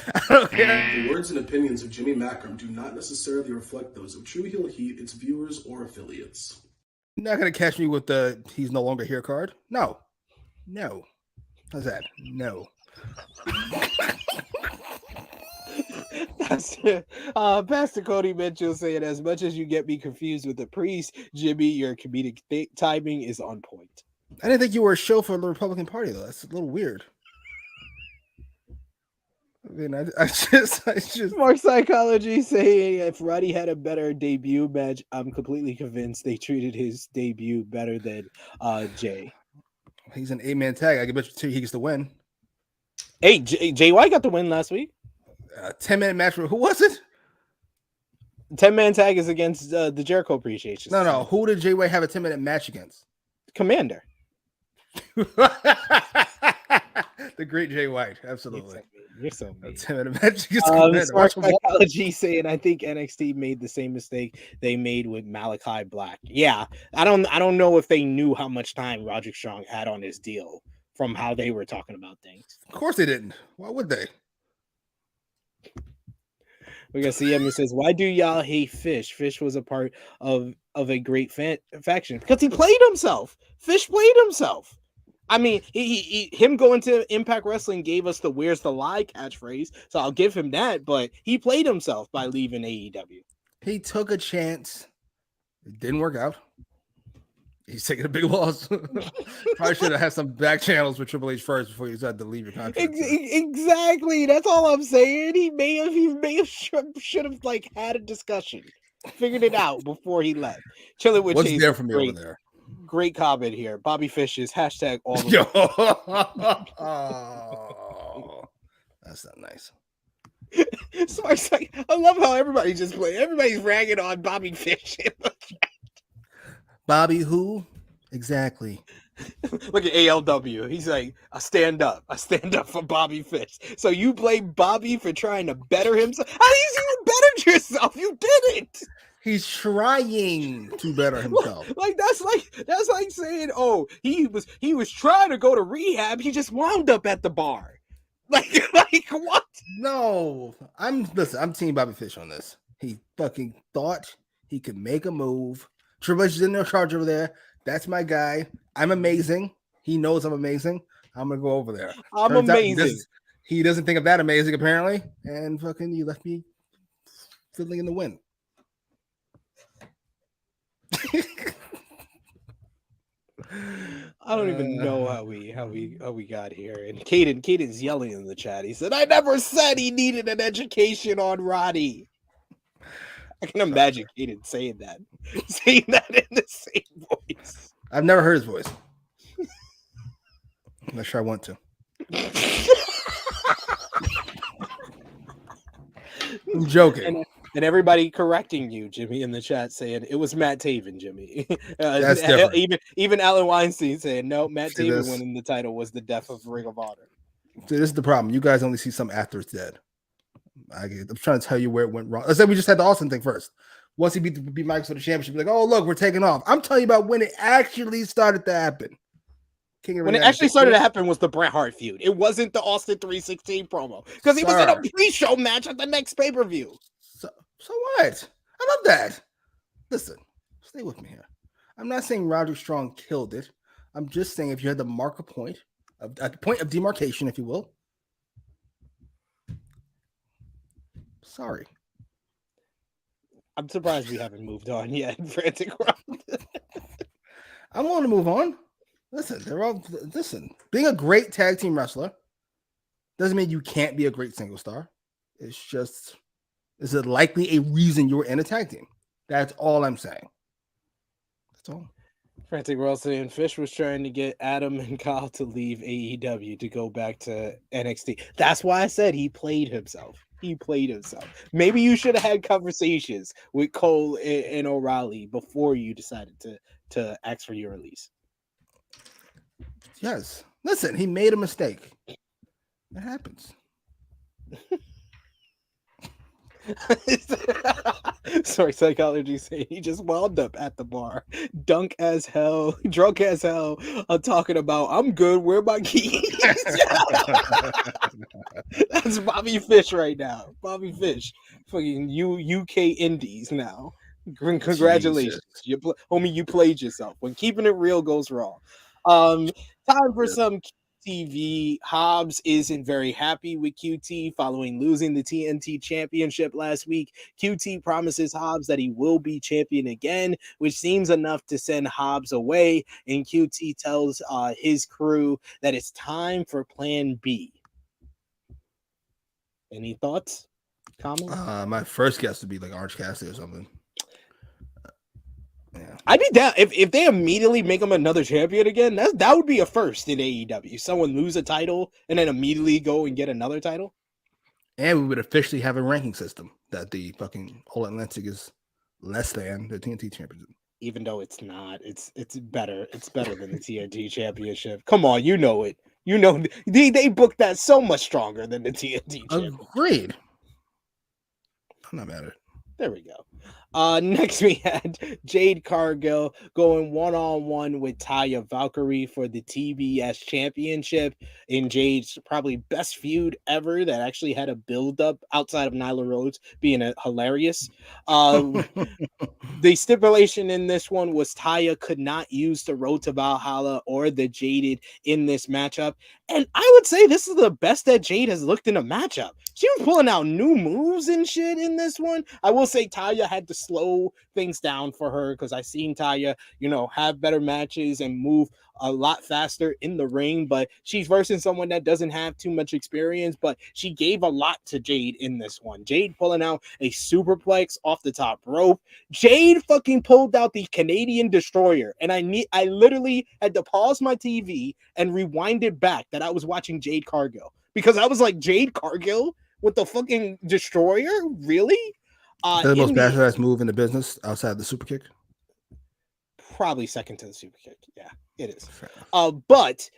I don't care. The words and opinions of Jimmy Macram do not necessarily reflect those of True Heel Heat, its viewers, or affiliates. You're not gonna catch me with the "he's no longer here" card. No. How's that? No. Pastor Cody Mitchell saying, as much as you get me confused with the priest, Jimmy, your comedic timing is on point. I didn't think you were a show for the Republican Party, though. That's a little weird. I mean, I just Mark Psychology saying, if Roddy had a better debut match, I'm completely convinced they treated his debut better than Jay. He's an 8-man tag. I can bet you he gets to win. Hey, Jay White got the win last week. 10-minute match. Who was it? 10-man tag is against the Jericho Appreciation. No. Who did Jay White have a 10-minute match against? Commander. The great Jay White, absolutely. You're so mean. 10-minute match against Commander. Smart Psychology saying I think NXT made the same mistake they made with Malachi Black. Yeah, I don't know if they knew how much time Roderick Strong had on his deal from how they were talking about things. Of course they didn't. Why would they? We got CM says, why do y'all hate Fish? Fish was a part of a great faction because he played himself. Fish played himself. I mean, him going to Impact Wrestling gave us the "Where's the lie" catchphrase, so I'll give him that. But he played himself by leaving AEW. He took a chance. It didn't work out. He's taking a big loss. Probably should have had some back channels with Triple H first before you decided to leave your contract. Exactly. That's all I'm saying. He may have should have like had a discussion, figured it out before he left. Chilling with What's Chase. there for me over there? Great comment here. Bobby Fish's hashtag all the Yo. Oh, that's not nice. So I love how everybody's ragging on Bobby Fish. Bobby who? Exactly. Look at ALW. He's like, I stand up for Bobby Fish. So you blame Bobby for trying to better himself? How do you bettered yourself? You didn't. He's trying to better himself. That's like saying, oh, he was trying to go to rehab. He just wound up at the bar. Like what? No, I'm team Bobby Fish on this. He fucking thought he could make a move. Triple H is in their charge over there. That's my guy. I'm amazing. He knows I'm amazing. I'm gonna go over there. I'm amazing. He doesn't think I'm that amazing, apparently. And fucking you left me fiddling in the wind. I don't even know how we got here. And Caden's yelling in the chat. He said, I never said he needed an education on Roddy. I can imagine Caden saying that in the same voice. I've never heard his voice. I'm not sure I want to. I'm joking. And everybody correcting you, Jimmy, in the chat saying it was Matt Taven, Jimmy. That's different. Even Alan Weinstein saying no, Matt Taven winning the title was the death of Ring of Honor. See, this is the problem. You guys only see some after it's dead. I'm trying to tell you where it went wrong. Let's say we just had the Austin thing first. Once he beat Mike for the championship, like, oh look, we're taking off. I'm telling you about when it actually started to happen. When it actually started to happen was the Bret Hart feud. It wasn't the Austin 316 promo because he was in a pre-show match at the next pay-per-view. So what? I love that. Listen, stay with me here. I'm not saying Roderick Strong killed it. I'm just saying if you had to mark a point of demarcation, if you will. Sorry. I'm surprised we haven't moved on yet, Frantic Round. I'm willing to move on. Listen, being a great tag team wrestler doesn't mean you can't be a great single star. It's just, is it likely a reason you're in a tag team? That's all I'm saying. That's all. Frantic World saying Fish was trying to get Adam and Kyle to leave AEW to go back to NXT. That's why I said he played himself. Maybe you should have had conversations with Cole and O'Reilly before you decided to ask for your release. Yes. Listen, he made a mistake. It happens. Sorry, Psychology saying he just wound up at the bar, drunk as hell, talking about I'm good, where my keys? That's Bobby Fish right now. Bobby Fish, fucking UK Indies now. Congratulations, homie, you played yourself. When keeping it real goes wrong. Time for some TV. Hobbs isn't very happy with QT following losing the TNT championship last week. QT promises Hobbs that he will be champion again, which seems enough to send Hobbs away. And QT tells his crew that it's time for Plan B. Any thoughts? Comments? My first guess would be like Orange Cassidy or something. Yeah. I'd be down if they immediately make him another champion again. That would be a first in AEW. Someone lose a title and then immediately go and get another title. And we would officially have a ranking system that the fucking All Atlantic is less than the TNT Championship. Even though it's not, it's better. It's better than the TNT Championship. Come on, you know it. You know they booked that so much stronger than the TNT Championship. Agreed. I'm not mad at it. There we go. Next we had Jade Cargill going one-on-one with Taya Valkyrie for the TBS Championship in Jade's probably best feud ever that actually had a build-up outside of Nyla Rose being hilarious. The stipulation in this one was Taya could not use the Road to Valhalla or the Jaded in this matchup. And I would say this is the best that Jade has looked in a matchup. She was pulling out new moves and shit in this one. I will say Taya had to slow things down for her because I seen Taya, have better matches and move a lot faster in the ring, but she's versing someone that doesn't have too much experience, but she gave a lot to Jade in this one. Jade pulling out a superplex off the top rope. Jade fucking pulled out the Canadian Destroyer, and I literally had to pause my TV and rewind it back that I was watching Jade Cargill because I was like, Jade Cargill with the fucking Destroyer? Really? The most badass move in the business outside the super kick? Probably second to the super kick. Yeah, it is. But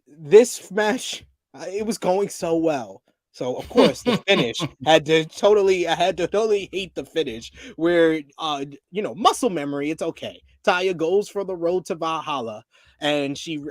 this match, it was going so well. So of course the finish I had to totally hate the finish where muscle memory, it's okay. Taya goes for the Road to Valhalla and she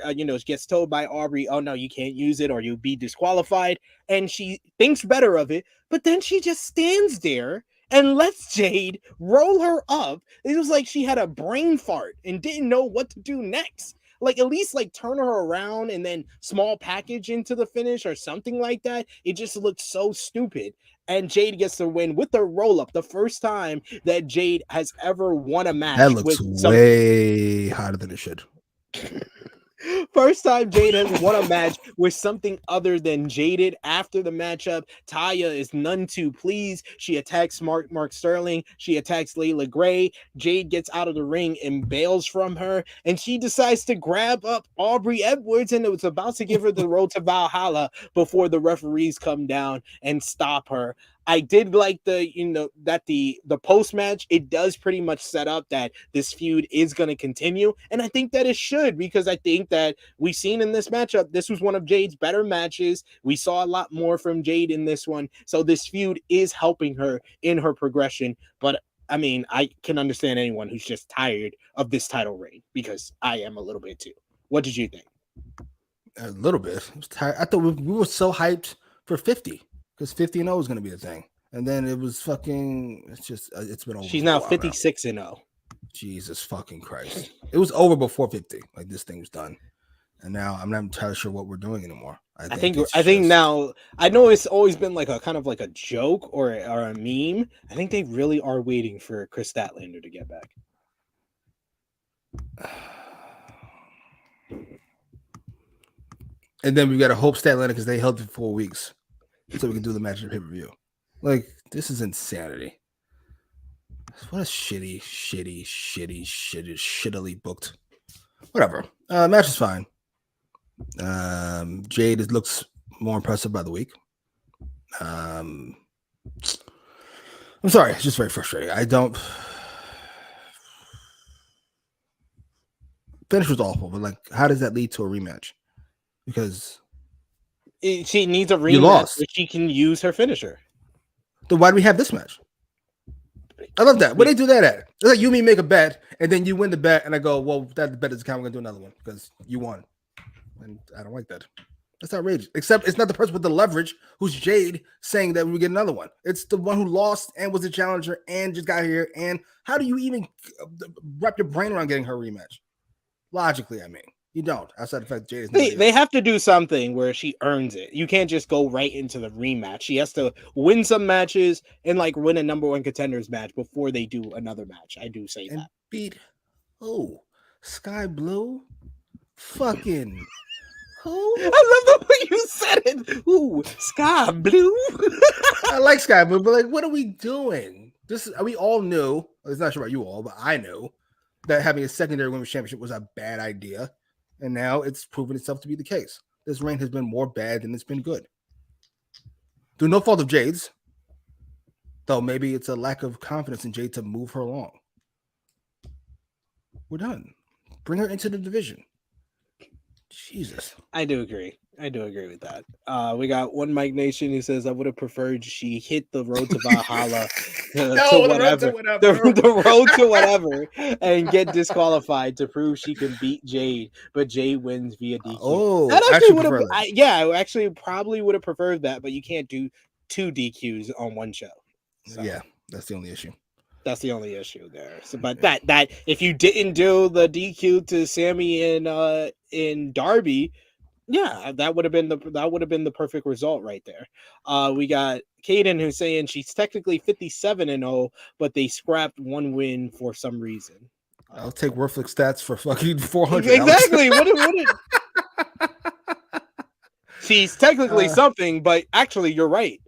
gets told by Aubrey, oh no, you can't use it or you'll be disqualified, and she thinks better of it, but then she just stands there and lets Jade roll her up. It was like she had a brain fart and didn't know what to do next. Like, at least turn her around and then small package into the finish or something like that. It just looked so stupid. And Jade gets the win with the roll up. The first time that Jade has ever won a match. That looks way hotter than it should. First time Jade has won a match with something other than Jaded. After the matchup, Taya is none too pleased. She attacks Mark Sterling. She attacks Layla Gray. Jade gets out of the ring and bails from her. And she decides to grab up Aubrey Edwards and was about to give her the Road to Valhalla before the referees come down and stop her. I did like the post match. It does pretty much set up that this feud is going to continue, and I think that it should, because I think that we've seen in this matchup, this was one of Jade's better matches. We saw a lot more from Jade in this one, so this feud is helping her in her progression. But I mean, I can understand anyone who's just tired of this title reign, because I am a little bit too. What did you think? A little bit. I was tired. I thought we were so hyped for 50. Because 50-0 is going to be a thing. And then it was fucking, it's been over. She's now 56-0. Jesus fucking Christ. It was over before 50. Like, this thing was done. And now I'm not entirely sure what we're doing anymore. I think now, I know it's always been like a kind of like a joke or a meme. I think they really are waiting for Chris Statlander to get back. And then we got to hope Statlander, because they held it for 4 weeks. So we can do the match at pay-per-view. Like, this is insanity. What a shittily booked. Whatever. Match is fine. Jade looks more impressive by the week. I'm sorry, it's just very frustrating. Finish was awful, but how does that lead to a rematch? Because she needs a rematch where she can use her finisher. Then why do we have this match? I love that. Where they do that at? It's like you and me make a bet, and then you win the bet, and I go, well, that bet doesn't count. We're going to do another one because you won. And I don't like that. That's outrageous. Except it's not the person with the leverage who's Jade saying that we get another one. It's the one who lost and was a challenger and just got here. And how do you even wrap your brain around getting her rematch? Logically, I mean. You don't, outside the fact that Jade is they have to do something where she earns it. You can't just go right into the rematch. She has to win some matches and win a number one contenders match before they do another match. I do say that. Beat Sky Blue? Fucking who? I love the way you said it. Ooh, Sky Blue. I like Sky Blue, but what are we doing? We all knew. It's not sure about you all, but I knew that having a secondary women's championship was a bad idea, and now it's proven itself to be the case. This reign has been more bad than it's been good. Through no fault of Jade's, though maybe it's a lack of confidence in Jade to move her along. We're done. Bring her into the division. Jesus. I do agree with that. We got one Mike Nation who says, I would have preferred she hit the road to Valhalla the road to whatever and get disqualified to prove she can beat Jade, but Jade wins via DQ. Oh, that actually would have I actually probably would have preferred that, but you can't do 2 DQs on one show. So. Yeah, that's the only issue. That's the only issue there. So, but that if you didn't do the DQ to Sammy and in Darby, yeah, that would have been the perfect result right there. We got Kaden who's saying she's technically 57-0, but they scrapped 1 win for some reason. I'll take worthless stats for fucking 400. Exactly. She's technically something, but actually, you're right.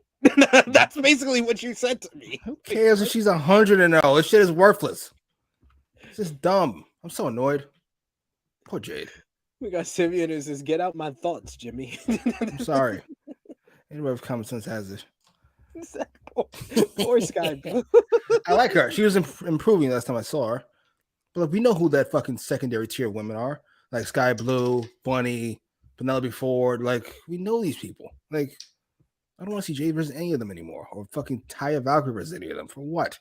That's basically what you said to me. Who cares if she's 100-0? This shit is worthless. It's just dumb. I'm so annoyed. Poor Jade. We got Simeon who says, "Get out my thoughts, Jimmy." I'm sorry. Anybody with common sense has it. Poor Sky. I like her. She was improving last time I saw her. But look, we know who that fucking secondary tier women are. Like Sky Blue, Bunny, Penelope Ford. Like, we know these people. Like, I don't want to see Jade versus any of them anymore. Or fucking Taya Valkyrie versus any of them. For what?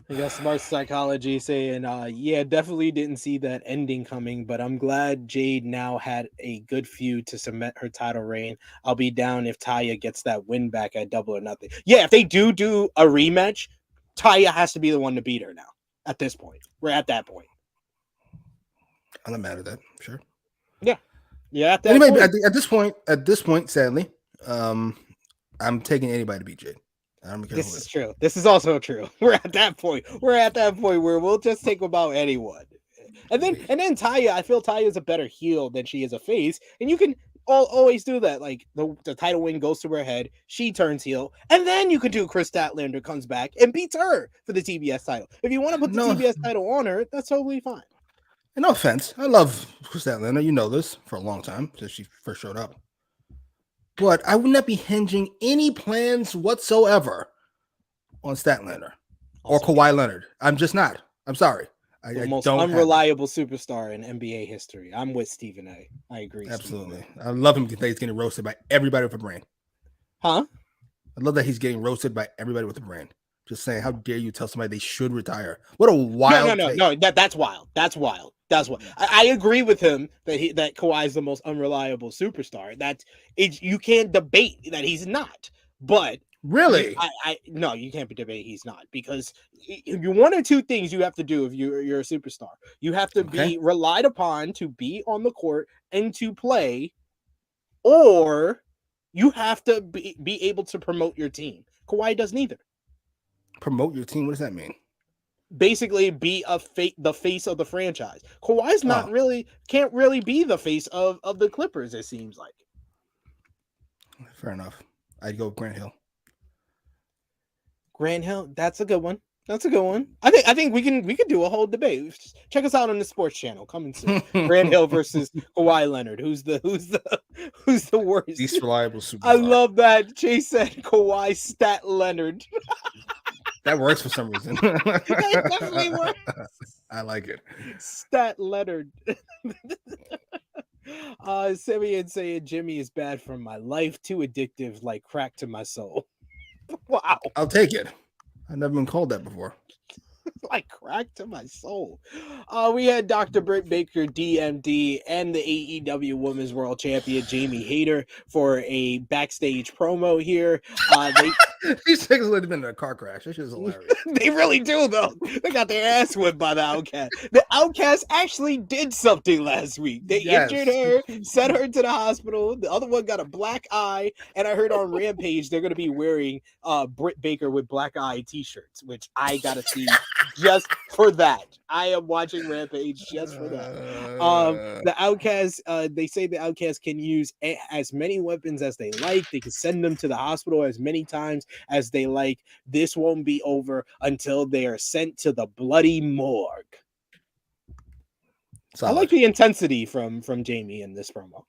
We got Smart Psychology saying, yeah, definitely didn't see that ending coming, but I'm glad Jade now had a good feud to cement her title reign. I'll be down if Taya gets that win back at Double or Nothing. Yeah, if they do a rematch, Taya has to be the one to beat her now. At this point. We're at that point. I'm not mad at that. Sure. Yeah. Yeah. At this point, sadly, I'm taking anybody to beat Jade. This is true. This is also true. We're at that point. Where we'll just take about anyone. And then Taya, I feel Taya is a better heel than she is a face. And you can always do that. Like the title win goes to her head. She turns heel. And then you could do Chris Statlander comes back and beats her for the TBS title. If you want to put the TBS title on her, that's totally fine. And no offense. I love Chris Statlander. You know this for a long time since she first showed up. But I would not be hinging any plans whatsoever on Statlander or Kawhi Leonard. I'm just not. I'm sorry. The most unreliable superstar in NBA history. I'm with Stephen A. I agree. Absolutely. I love him that he's getting roasted by everybody with a brain. Huh? I love that he's getting roasted by everybody with a brain. Just saying, how dare you tell somebody they should retire? What a wild No. That's wild. That's wild. I agree with him that Kawhi is the most unreliable superstar. You can't debate that he's not. But really, no, you can't debate he's not, because you one or two things you have to do if you're a superstar. You have to be relied upon to be on the court and to play, or you have to be able to promote your team. Kawhi does neither. Promote your team? What does that mean? Basically be the face of the franchise. Kawhi's can't really be the face of the Clippers, it seems like. Fair enough. I'd go Grant Hill. Grant Hill, that's a good one. I think we can do a whole debate. Check us out on the sports channel coming soon. Grant Hill versus Kawhi Leonard. Who's the worst? Least reliable superstar. I love that. Chase said Kawhi Stat Leonard. That works for some reason. That definitely works. I like it. Stat Leonard. Simeon saying Jimmy is bad for my life, too addictive, like crack to my soul. Wow. I'll take it. I've never been called that before. Like crack to my soul. We had Dr. Britt Baker, DMD, and the AEW Women's World Champion Jamie Hayter for a backstage promo here. These things would have been in a car crash. This is hilarious. They really do, though. They got their ass whipped by the Outcast. The Outcast actually did something last week. They injured her, sent her to the hospital. The other one got a black eye, and I heard on Rampage they're going to be wearing Britt Baker with black eye t-shirts, which I got to see just for that. I am watching Rampage just for that. The Outcast, they say the Outcast can use as many weapons as they like. They can send them to the hospital as many times as they like. This won't be over until they are sent to the bloody morgue. Solid. I like the intensity from Jamie in this promo.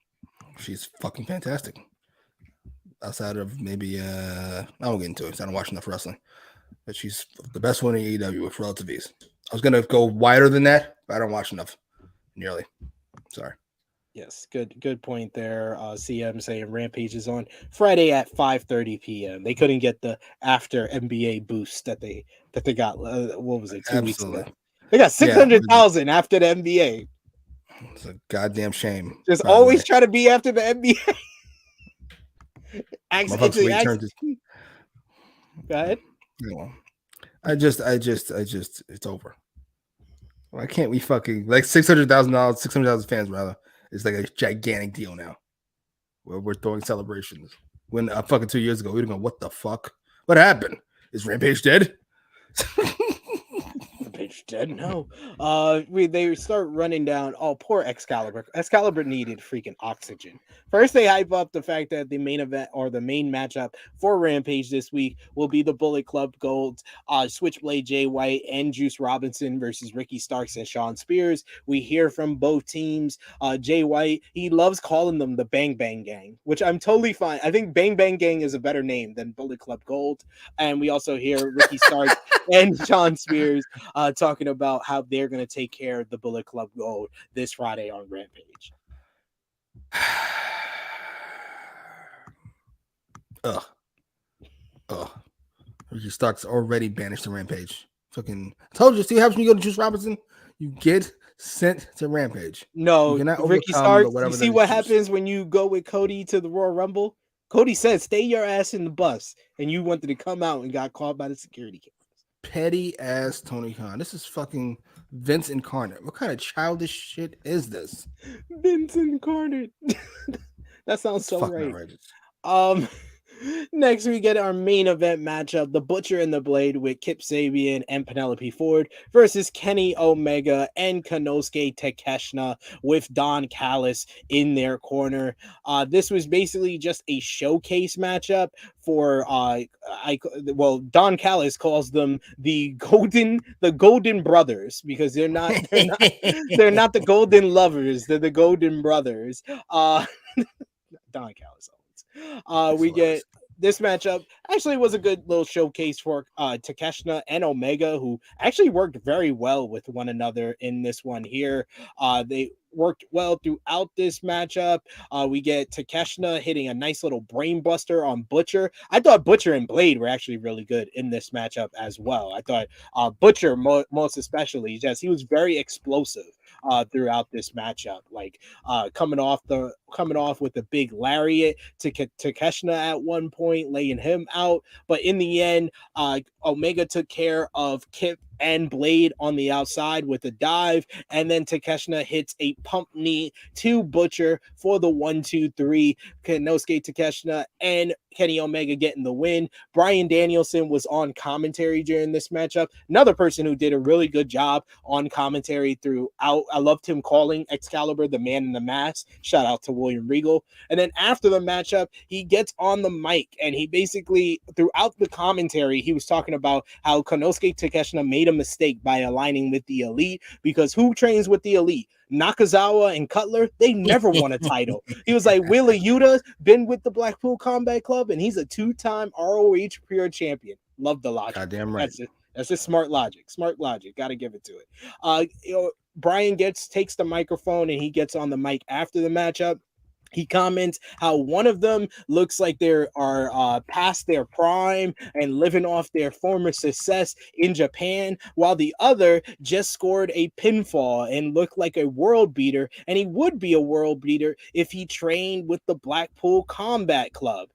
She's fucking fantastic. Outside of maybe I won't get into it. I don't watch enough wrestling, but she's the best one in AEW with relative ease. I was gonna go wider than that, but I don't watch enough. Nearly. Sorry. Yes, good point there. CM saying Rampage is on Friday at 5:30 p.m. They couldn't get the after NBA boost that they got. What was it? 2 weeks ago. They got 600,000 after the NBA. It's a goddamn shame. Just always try to be after the NBA. Go ahead. I just, it's over. Why can't we fucking like $600,000 fans rather? It's like a gigantic deal now. Where we're throwing celebrations. When fucking 2 years ago, we didn't go, what the fuck? What happened? Is Rampage dead? Rampage dead? No. They start running down. Oh, poor Excalibur. Excalibur needed freaking oxygen. First, they hype up the fact that the main event or the main matchup for Rampage this week will be the Bullet Club Gold, Switchblade Jay White and Juice Robinson versus Ricky Starks and Sean Spears. We hear from both teams. Jay White, he loves calling them the Bang Bang Gang, which I'm totally fine. I think Bang Bang Gang is a better name than Bullet Club Gold. And we also hear Ricky Starks and Sean Spears talking about how they're going to take care of the Bullet Club Gold this Friday on Rampage. Ricky Starks already banished to Rampage. Fucking told you. See what happens when you go to Juice Robinson? You get sent to Rampage. No, Ricky Starks. You see what happens when you go with Cody to the Royal Rumble? Cody said, "Stay your ass in the bus," and you wanted to come out and got caught by the security cameras. Petty ass Tony Khan. This is fucking Vince incarnate. What kind of childish shit is this? Vince incarnate. That sounds so right. Next, we get our main event matchup, the Butcher and the Blade with Kip Sabian and Penelope Ford versus Kenny Omega and Konosuke Takeshita with Don Callis in their corner. This was basically just a showcase matchup for Don Callis calls them the Golden Brothers because they're not the Golden Lovers, they're the Golden Brothers. Don Callis. We get this matchup actually was a good little showcase for Takeshita and Omega, who actually worked very well with one another in this one here. They worked well throughout this matchup. We get Takeshita hitting a nice little brain buster on Butcher. I thought Butcher and Blade were actually really good in this matchup as well. I thought Butcher most especially, he was very explosive throughout this matchup, like coming off with a big lariat to Takeshita at one point, laying him out. But in the end, Omega took care of Kip and Blade on the outside with a dive, and then Takeshita hits a pump knee to Butcher for the 1-2-3. Konosuke Takeshita and Kenny Omega getting the win. Bryan Danielson was on commentary during this matchup. Another person who did a really good job on commentary throughout. I loved him calling Excalibur the Man in the Mask. Shout out to William Regal. And then after the matchup, he gets on the mic and he basically, throughout the commentary, he was talking about how Konosuke Takeshita made a mistake by aligning with the Elite, because who trains with the Elite? Nakazawa and Cutler, they never won a title. He was like, Wheeler Yuta been with the Blackpool Combat Club, and he's a 2-time ROH Pure Champion. Love the logic. Goddamn right. That's just smart logic. Got to give it to it. Brian takes the microphone and he gets on the mic after the matchup. He comments how one of them looks like they are past their prime and living off their former success in Japan, while the other just scored a pinfall and looked like a world beater, and he would be a world beater if he trained with the Blackpool Combat Club.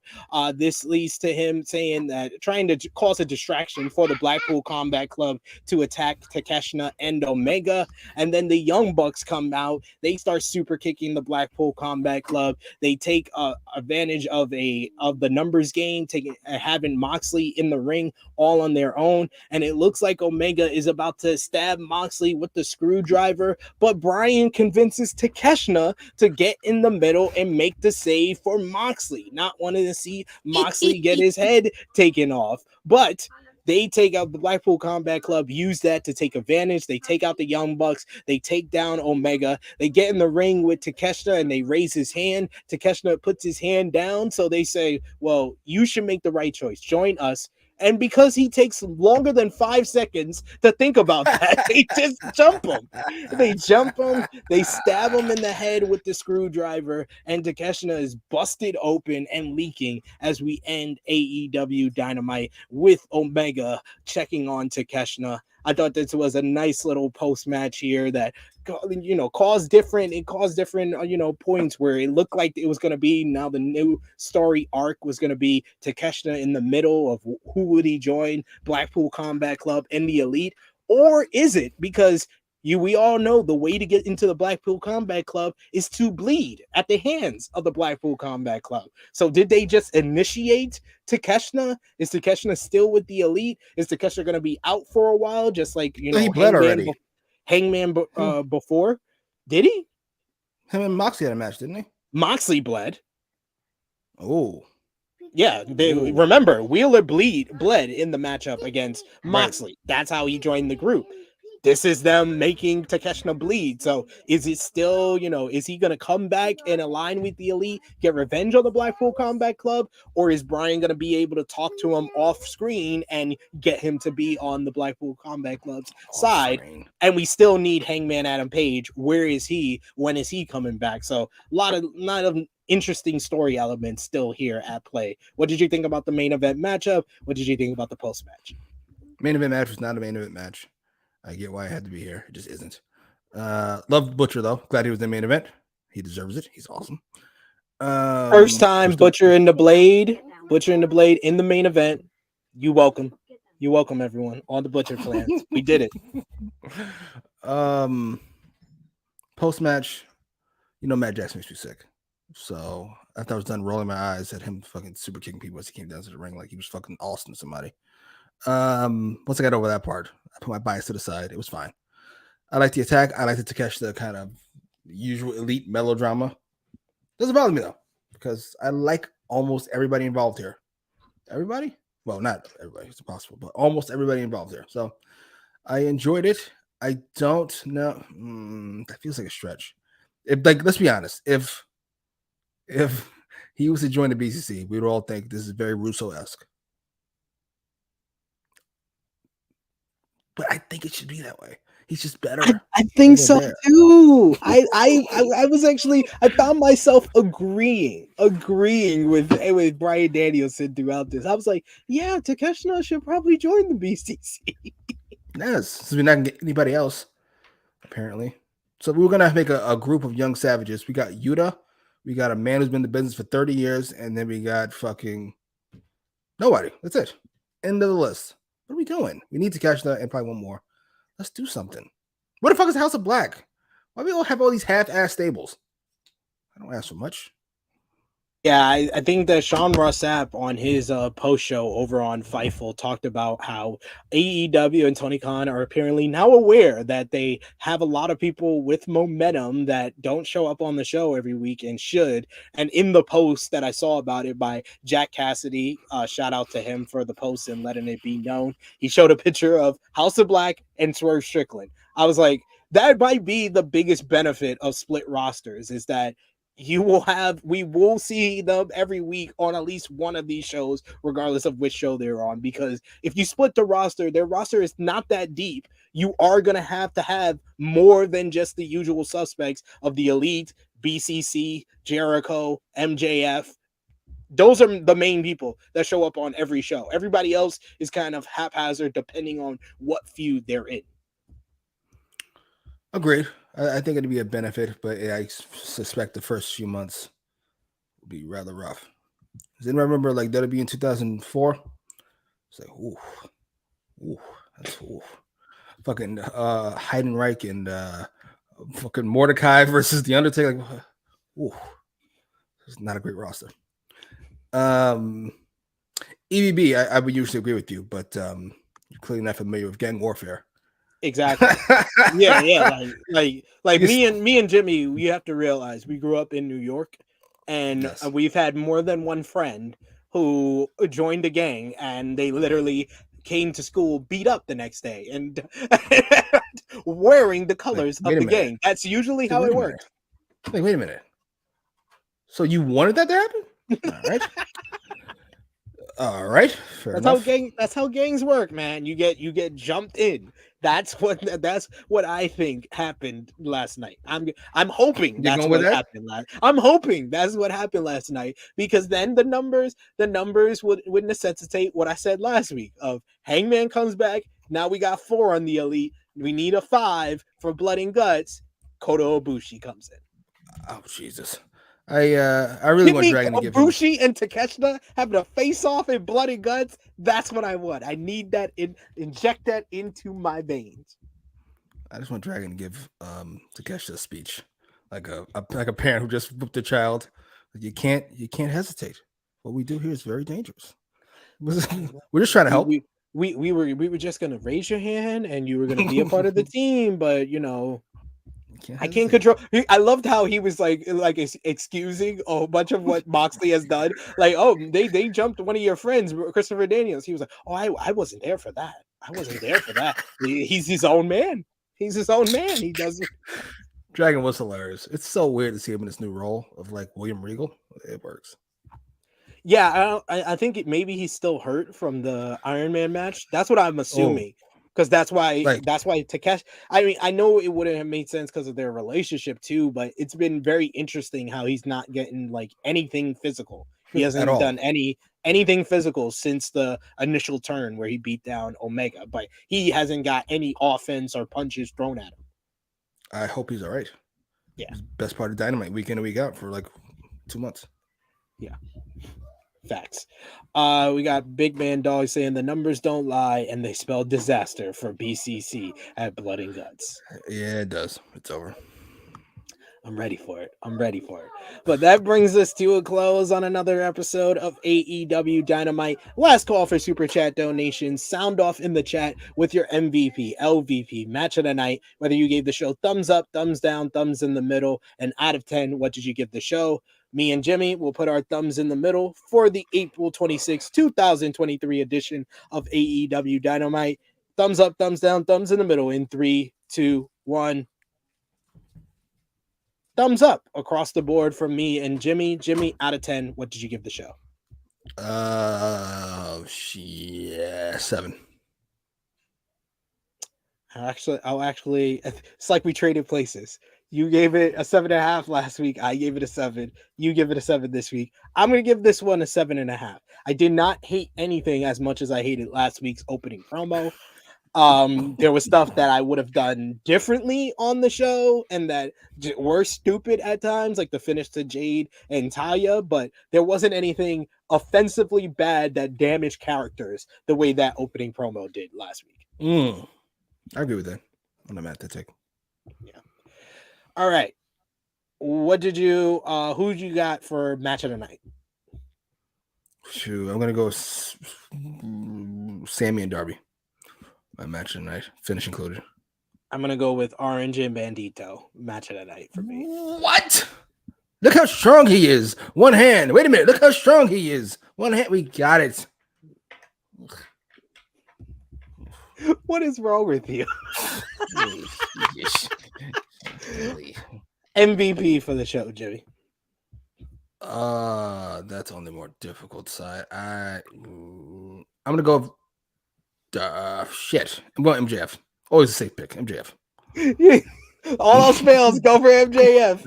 This leads to him saying that, trying to cause a distraction for the Blackpool Combat Club to attack Takeshita and Omega, and then the Young Bucks come out. They start super kicking the Blackpool Combat Club. Club. They take advantage of the numbers game, having Moxley in the ring all on their own, and it looks like Omega is about to stab Moxley with the screwdriver, but Brian convinces Takeshita to get in the middle and make the save for Moxley, not wanting to see Moxley get his head taken off. But they take out the Blackpool Combat Club, use that to take advantage. They take out the Young Bucks. They take down Omega. They get in the ring with Takeshita and they raise his hand. Takeshita puts his hand down. So they say, well, you should make the right choice. Join us. And because he takes longer than 5 seconds to think about that, they just jump him. They jump him. They stab him in the head with the screwdriver. And Takeshita is busted open and leaking as we end AEW Dynamite with Omega checking on Takeshita. I thought this was a nice little post match here that caused different points where it looked like it was going to be now the new story arc was going to be Takeshita in the middle of who would he join, Blackpool Combat Club and the Elite, or is it because we all know the way to get into the Blackpool Combat Club is to bleed at the hands of the Blackpool Combat Club. So did they just initiate Takeshita? Is Takeshita still with the Elite? Is Takeshita going to be out for a while? Just like, he bled already. Hangman before? Did he? Him and Moxley had a match, didn't he? Moxley bled. Oh. Yeah, remember, Wheeler bled in the matchup against Moxley. Right. That's how he joined the group. This is them making Takeshita bleed. So is it still, is he going to come back and align with the Elite, get revenge on the Blackpool Combat Club? Or is Brian going to be able to talk to him off screen and get him to be on the Blackpool Combat Club's side? And we still need Hangman Adam Page. Where is he? When is he coming back? So a lot of interesting story elements still here at play. What did you think about the main event matchup? What did you think about the post match? Main event match was not a main event match. I get why I had to be here. It just isn't. Loved Butcher though. Glad he was in the main event. He deserves it. He's awesome. First time Butcher in the Blade in the main event. You welcome everyone on the Butcher clan. We did it. Post match, Matt Jackson makes me sick. So after I was done rolling my eyes at him fucking super kicking people as he came down to the ring like he was fucking Austin somebody. Once I got over that part, I put my bias to the side. It was fine. I like the attack. I like the Takeshita kind of usual Elite melodrama. Doesn't bother me though, because I like almost everybody involved here. Everybody? Well, not everybody. It's impossible, but almost everybody involved here. So I enjoyed it. I don't know. That feels like a stretch. Let's be honest. If he was to join the BCC, we'd all think this is very Russo-esque. But I think it should be that way. He's just better. I think so too. I was actually, I found myself agreeing with Bryan Danielson throughout this. I was like, yeah, Takeshita should probably join the BCC. Yes, since we're not gonna get anybody else, apparently. So we were gonna make a group of young savages. We got Yuta, we got a man who's been in the business for 30 years, and then we got fucking nobody. That's it. End of the list. What are we doing? We need to catch that and probably one more. Let's do something. What the fuck is the House of Black? Why do we all have all these half-ass stables? I don't ask for much. Yeah, I think that Sean Rossap on his post show over on Fightful talked about how AEW and Tony Khan are apparently now aware that they have a lot of people with momentum that don't show up on the show every week and should. And in the post that I saw about it by Jack Cassidy, shout out to him for the post and letting it be known, he showed a picture of House of Black and Swerve Strickland. I was like, that might be the biggest benefit of split rosters, is that we will see them every week on at least one of these shows, regardless of which show they're on. Because if you split the roster, their roster is not that deep. You are going to have more than just the usual suspects of the Elite, BCC, Jericho, MJF. Those are the main people that show up on every show. Everybody else is kind of haphazard depending on what feud they're in. Agreed. I think it'd be a benefit, but I suspect the first few months will be rather rough. Does anyone remember like WWE in 2004? It's like, that's fucking Heidenreich and fucking Mordecai versus The Undertaker. Like, It's not a great roster. EVB, I would usually agree with you, but you're clearly not familiar with gang warfare. Exactly. Yeah. Like me and Jimmy, we have to realize we grew up in New York, and Yes. we've had more than one friend who joined a gang, and they literally came to school beat up the next day and wearing the colors wait of a the minute. gang. That's usually how Wait it a minute. works. Wait a minute. So you wanted that to happen? All right. All right. Fair enough. That's how gangs work, man. You get jumped in. That's what I think happened last night. I'm hoping You're that's going what with that? happened I'm hoping that's what happened last night, because then the numbers would necessitate what I said last week of Hangman comes back. Now we got 4 on the Elite. We need a 5 for Blood and Guts. Kota Ibushi comes in. Oh Jesus. I really want Dragon to give him Ibushi and Takeshita having a face-off in Blood and Guts. That's what I want. I need that inject that into my veins. I just want Dragon to give Takeshita a speech, like a parent who just whooped a child. You can't hesitate. What we do here is very dangerous. We're just trying to help. We were just gonna raise your hand and you were gonna be a part of the team, but I can't control. I loved how he was like excusing a bunch of what Moxley has done. Like, oh, they jumped one of your friends, Christopher Daniels. He was like, oh, I wasn't there for that. I wasn't there for that. He's his own man. He's his own man. He doesn't. Dragon was hilarious. It's so weird to see him in this new role of like William Regal. It works. Yeah, I think maybe he's still hurt from the Iron Man match. That's what I'm assuming. Because that's why Takeshi. I mean, I know it wouldn't have made sense because of their relationship too, but it's been very interesting how he's not getting like anything physical. He hasn't done anything physical since the initial turn where he beat down Omega, but he hasn't got any offense or punches thrown at him. I hope he's all right. Yeah, he's best part of Dynamite week in and week out for like 2 months. Yeah. Facts. We got Big Man Dog saying the numbers don't lie and they spell disaster for BCC at Blood and Guts. Yeah, it does. It's over. I'm ready for it. But that brings us to a close on another episode of AEW Dynamite. Last call for super chat donations. Sound off in the chat with your MVP, LVP, match of the night. Whether you gave the show thumbs up, thumbs down, thumbs in the middle, and out of 10, what did you give the show? Me and Jimmy will put our thumbs in the middle for the April 26, 2023 edition of AEW Dynamite. Thumbs up, thumbs down, thumbs in the middle in 3, 2, 1. Thumbs up across the board from me and Jimmy. Jimmy, out of 10, what did you give the show? 7. I'll actually, it's like we traded places. You gave it a 7.5 last week. I gave it a 7. You give it a 7 this week. I'm going to give this one a 7.5. I did not hate anything as much as I hated last week's opening promo. There was stuff that I would have done differently on the show and that were stupid at times, like the finish to Jade and Talia, but there wasn't anything offensively bad that damaged characters the way that opening promo did last week. I agree with that. On the mat to take. Yeah. All right. What did you who you got for match of the night? Shoot, I'm gonna go Sammy and Darby. My match of the night, finish included. I'm gonna go with Orange and Bandito. Match of the night for me. What? Look how strong he is. One hand. Wait a minute. Look how strong he is. One hand. We got it. What is wrong with you? MVP for the show, Jimmy. That's on the more difficult side. I'm gonna go. Shit. I'm going MJF. Always a safe pick. MJF. All else fails. Go for MJF.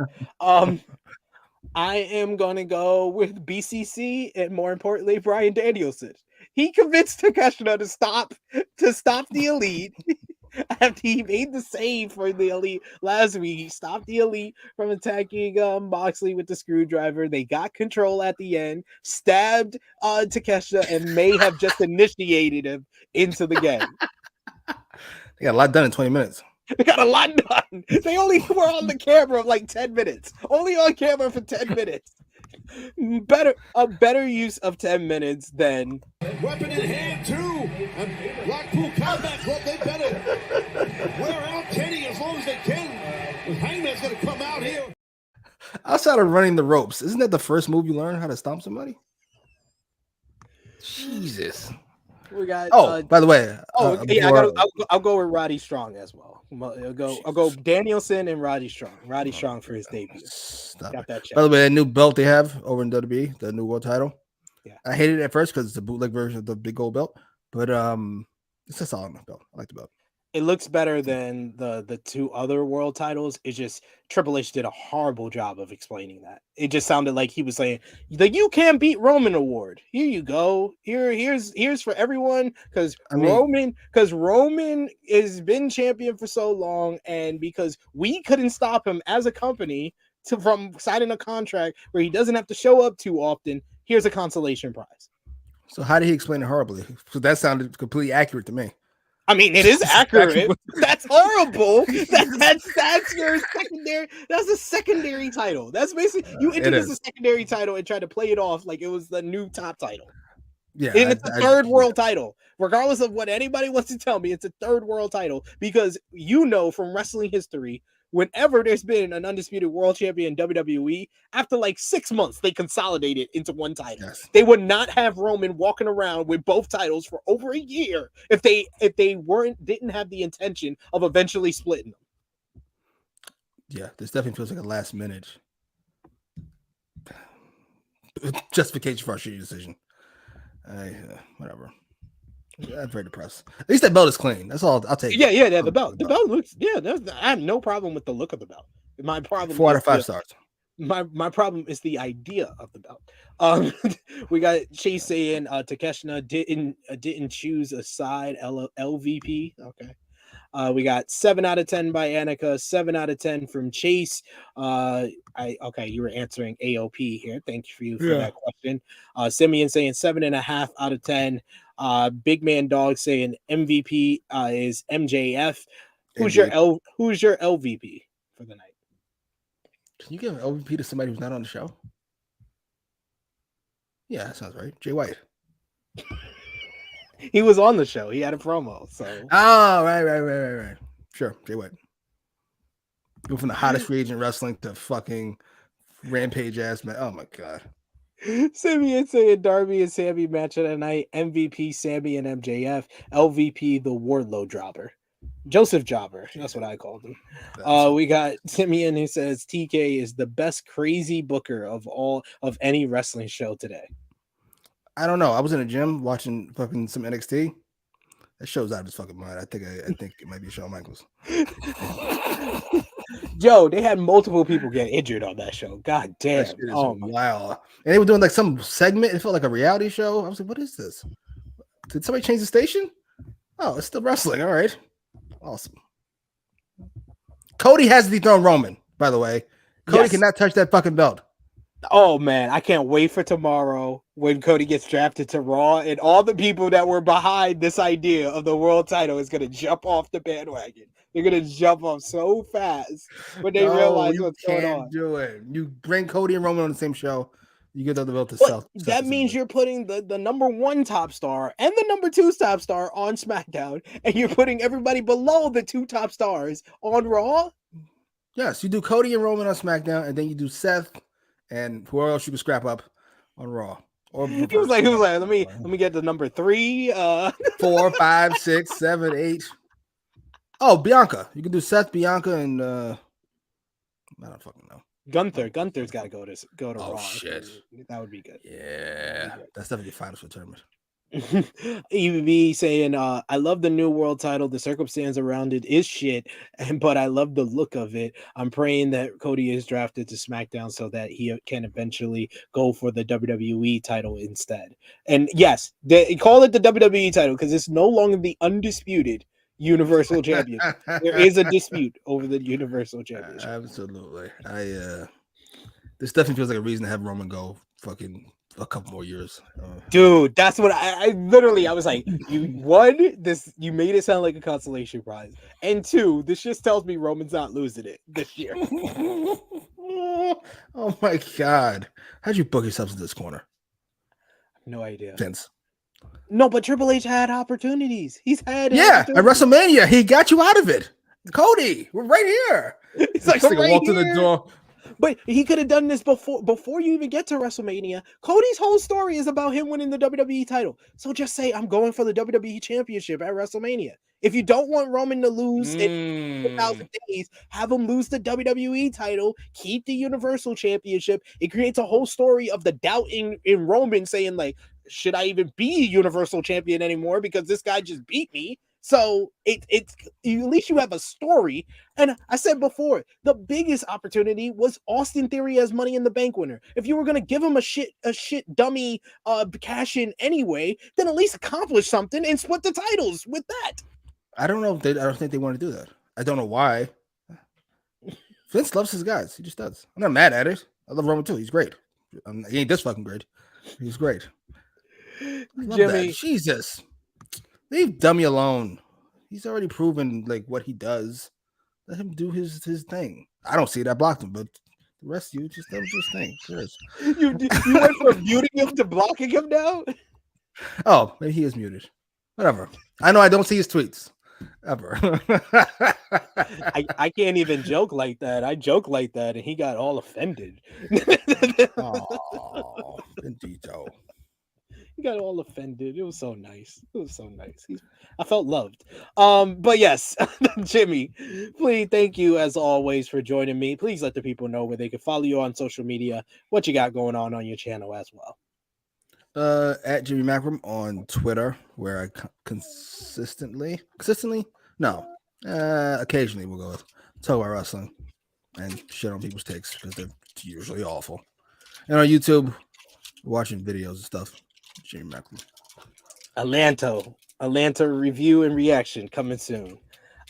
I am gonna go with BCC and more importantly, Bryan Danielson. He convinced Takeshita to stop the Elite. After he made the save for the Elite last week, he stopped the Elite from attacking Moxley with the screwdriver. They got control at the end, stabbed Takeshita, and may have just initiated him into the game. They got a lot done in 20 minutes. They got a lot done. They only were on the camera like 10 minutes. Only on camera for 10 minutes. A better use of 10 minutes than weapon in hand too. And Blackpool Combat Club, they better wear out Kenny as long as they can. Because Hangman's going to come out here. Outside of running the ropes, isn't that the first move you learn how to stomp somebody? Jesus. we got. By the way. I'll go with Roddy Strong as well. I'll go Danielson and Roddy Strong. Roddy Strong for his debut. Got that check. By the way, a new belt they have over in WWE, the new world title. Yeah, I hated it at first because it's a bootleg version of the big gold belt, but it's a solid belt. I like the belt. It looks better than the two other world titles. It's just Triple H did a horrible job of explaining that. It just sounded like he was saying, the "You Can't Beat Roman" award. Here you go. Here's for everyone because Roman has been champion for so long, and because we couldn't stop him as a company from signing a contract where he doesn't have to show up too often. Here's a consolation prize. So how did he explain it horribly? So that sounded completely accurate to me. I mean, it is accurate. That's horrible. That's your secondary. That's a secondary title. That's basically you introduced a secondary title and tried to play it off like it was the new top title. Yeah, and it's a third world title. Regardless of what anybody wants to tell me, it's a third world title because from wrestling history, whenever there's been an undisputed world champion in WWE, after like 6 months, they consolidate it into one title. Yes. They would not have Roman walking around with both titles for over a year if they didn't have the intention of eventually splitting them. Yeah, this definitely feels like a last minute justification for our shitty decision. Whatever. I'm very depressed. At least that belt is clean. That's all. I'll take. Yeah. The belt looks. Yeah, I have no problem with the look of the belt. My problem. 4 out of 5 stars. My problem is the idea of the belt. We got Chase saying Takeshita didn't choose a side. LVP. Okay. We got 7 out of 10 by Annika, 7 out of 10 from Chase. You were answering AOP here. Thank you for that question. Simeon saying 7.5 out of 10. Big Man Dog saying MVP is MJF. Who's your LVP for the night? Can you give an LVP to somebody who's not on the show? Yeah, that sounds right. Jay White. He was on the show. He had a promo. So right. Sure, Jay White. Go from the hottest free agent wrestling to fucking rampage ass man. Oh my god. Simeon saying Darby and Sammy match of the night. MVP Sammy and MJF. LVP the Wardlow Jobber. Joseph Jobber. That's what I called him. We got Simeon who says TK is the best crazy booker of any wrestling show today. I don't know. I was in a gym watching fucking some NXT. That show's out of his fucking mind. I think it might be Shawn Michaels. Joe, they had multiple people get injured on that show. God damn. Wow. And they were doing like some segment. It felt like a reality show. I was like, what is this? Did somebody change the station? Oh, it's still wrestling. All right. Awesome. Cody has dethroned Roman, by the way. Cody cannot touch that fucking belt. Oh man, I can't wait for tomorrow when Cody gets drafted to Raw and all the people that were behind this idea of the world title is going to jump off the bandwagon. They're going to jump off so fast when they realize what's going on. Do it. You bring Cody and Roman on the same show. You get the belt to Seth. That means you're putting the number 1 top star and the number 2 top star on SmackDown, and you're putting everybody below the 2 top stars on Raw. Yes, you do Cody and Roman on SmackDown, and then you do Seth and whoever else you can scrap up on Raw. Or he was like, let me get the number 3, 4, 5, 6, 7, 8. Oh, Bianca. You can do Seth, Bianca, and I don't fucking know. Gunther's got to go to Raw. Oh shit, that would be good. Yeah, that's definitely finals for tournament. EVB saying, I love the new world title. The circumstance around it is shit, but I love the look of it. I'm praying that Cody is drafted to SmackDown so that he can eventually go for the WWE title instead. And yes, they call it the WWE title because it's no longer the undisputed Universal Champion. There is a dispute over the Universal Championship. Absolutely. This definitely feels like a reason to have Roman go fucking a couple more years. Dude, that's what I literally was like, you won this, you made it sound like a consolation prize. And 2, this just tells me Roman's not losing it this year. Oh my God. How'd you book yourself in this corner? No idea. Vince. No, but Triple H had opportunities. He's had Yeah, at opportunities. WrestleMania, he got you out of it. Cody, we're right here. He's like, This nigga right walked here. through the door. But he could have done this before you even get to WrestleMania. Cody's whole story is about him winning the WWE title. So just say, I'm going for the WWE Championship at WrestleMania. If you don't want Roman to lose in 1,000 days, have him lose the WWE title, keep the Universal Championship. It creates a whole story of the doubt in Roman saying, like, should I even be a Universal Champion anymore because this guy just beat me? So it's at least you have a story. And I said before, the biggest opportunity was Austin Theory as Money in the Bank winner. If you were gonna give him a shit dummy cash in anyway, then at least accomplish something and split the titles with that. I don't know. I don't think they want to do that. I don't know why. Vince loves his guys. He just does. I'm not mad at it. I love Roman too. He's great. He ain't this fucking great. He's great. I love Jimmy. that. Jesus. Leave Dummy alone. He's already proven like what he does. Let him do his thing. I don't see it. I blocked him, but the rest of you just let him do his thing. Cheers. You went from muting him to blocking him now? Oh, maybe he is muted. Whatever. I know I don't see his tweets ever. I can't even joke like that. I joke like that, and he got all offended. Oh, Bendito. He got all offended. It was so nice. It was so nice. I felt loved. But yes, Jimmy, please, thank you as always for joining me. Please let the people know where they can follow you on social media, what you got going on your channel as well. At Jimmy Macram on Twitter, where I occasionally we'll go with talk about wrestling and shit on people's takes because they're usually awful. And on YouTube, watching videos and stuff. Jimmy Macram. Atlanta review and reaction coming soon.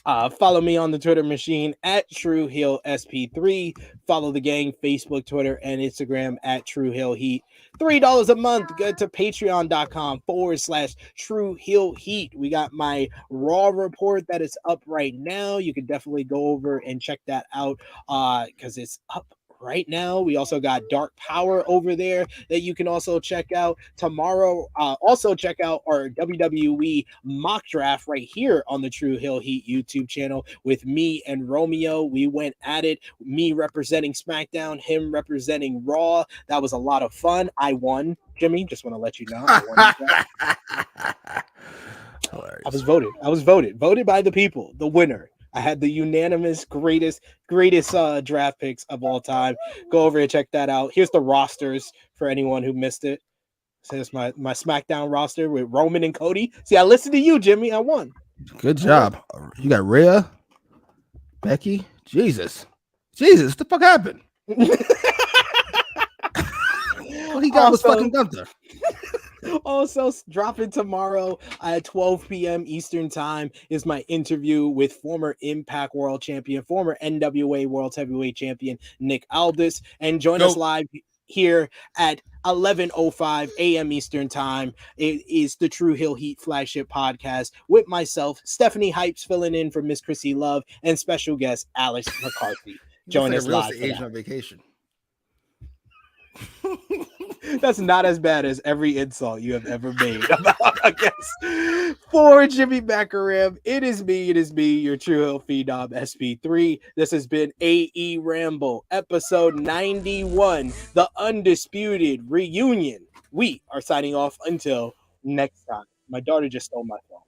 Follow me on the Twitter machine at TrueHillSP3. Follow the gang, Facebook, Twitter, and Instagram at TrueHillHeat. $3 a month. Go to patreon.com/TrueHillHeat. We got my Raw report that is up right now. You can definitely go over and check that out because it's up right now. We also got Dark Power over there that you can also check out tomorrow. Also check out our WWE mock draft right here on the True Hill Heat YouTube channel with me and Romeo. We went at it, me representing SmackDown, him representing Raw. That was a lot of fun. I won, Jimmy. Just want to let you know. I was voted by the people, the winner. I had the unanimous greatest draft picks of all time. Go over and check that out. Here's the rosters for anyone who missed it. So it's my SmackDown roster with Roman and Cody. See, I listened to you, Jimmy. I won. Good job. You got Rhea, Becky. Jesus, what the fuck happened? All he got was fucking Gunther. Also, dropping tomorrow at 12 p.m. Eastern Time is my interview with former Impact World Champion, former NWA World Heavyweight Champion Nick Aldis. And join us live here at 11:05 a.m. Eastern Time. It is the True Hill Heat flagship podcast with myself, Stephanie Hypes, filling in for Miss Chrissy Love, and special guest Alex McCarthy. Join us live. Asian on vacation. That's not as bad as every insult you have ever made about a guest. For Jimmy Macram, it is me, your True Hill Phenom SP3. This has been AEWramble, episode 91, the Undisputed Reunion. We are signing off until next time. My daughter just stole my phone.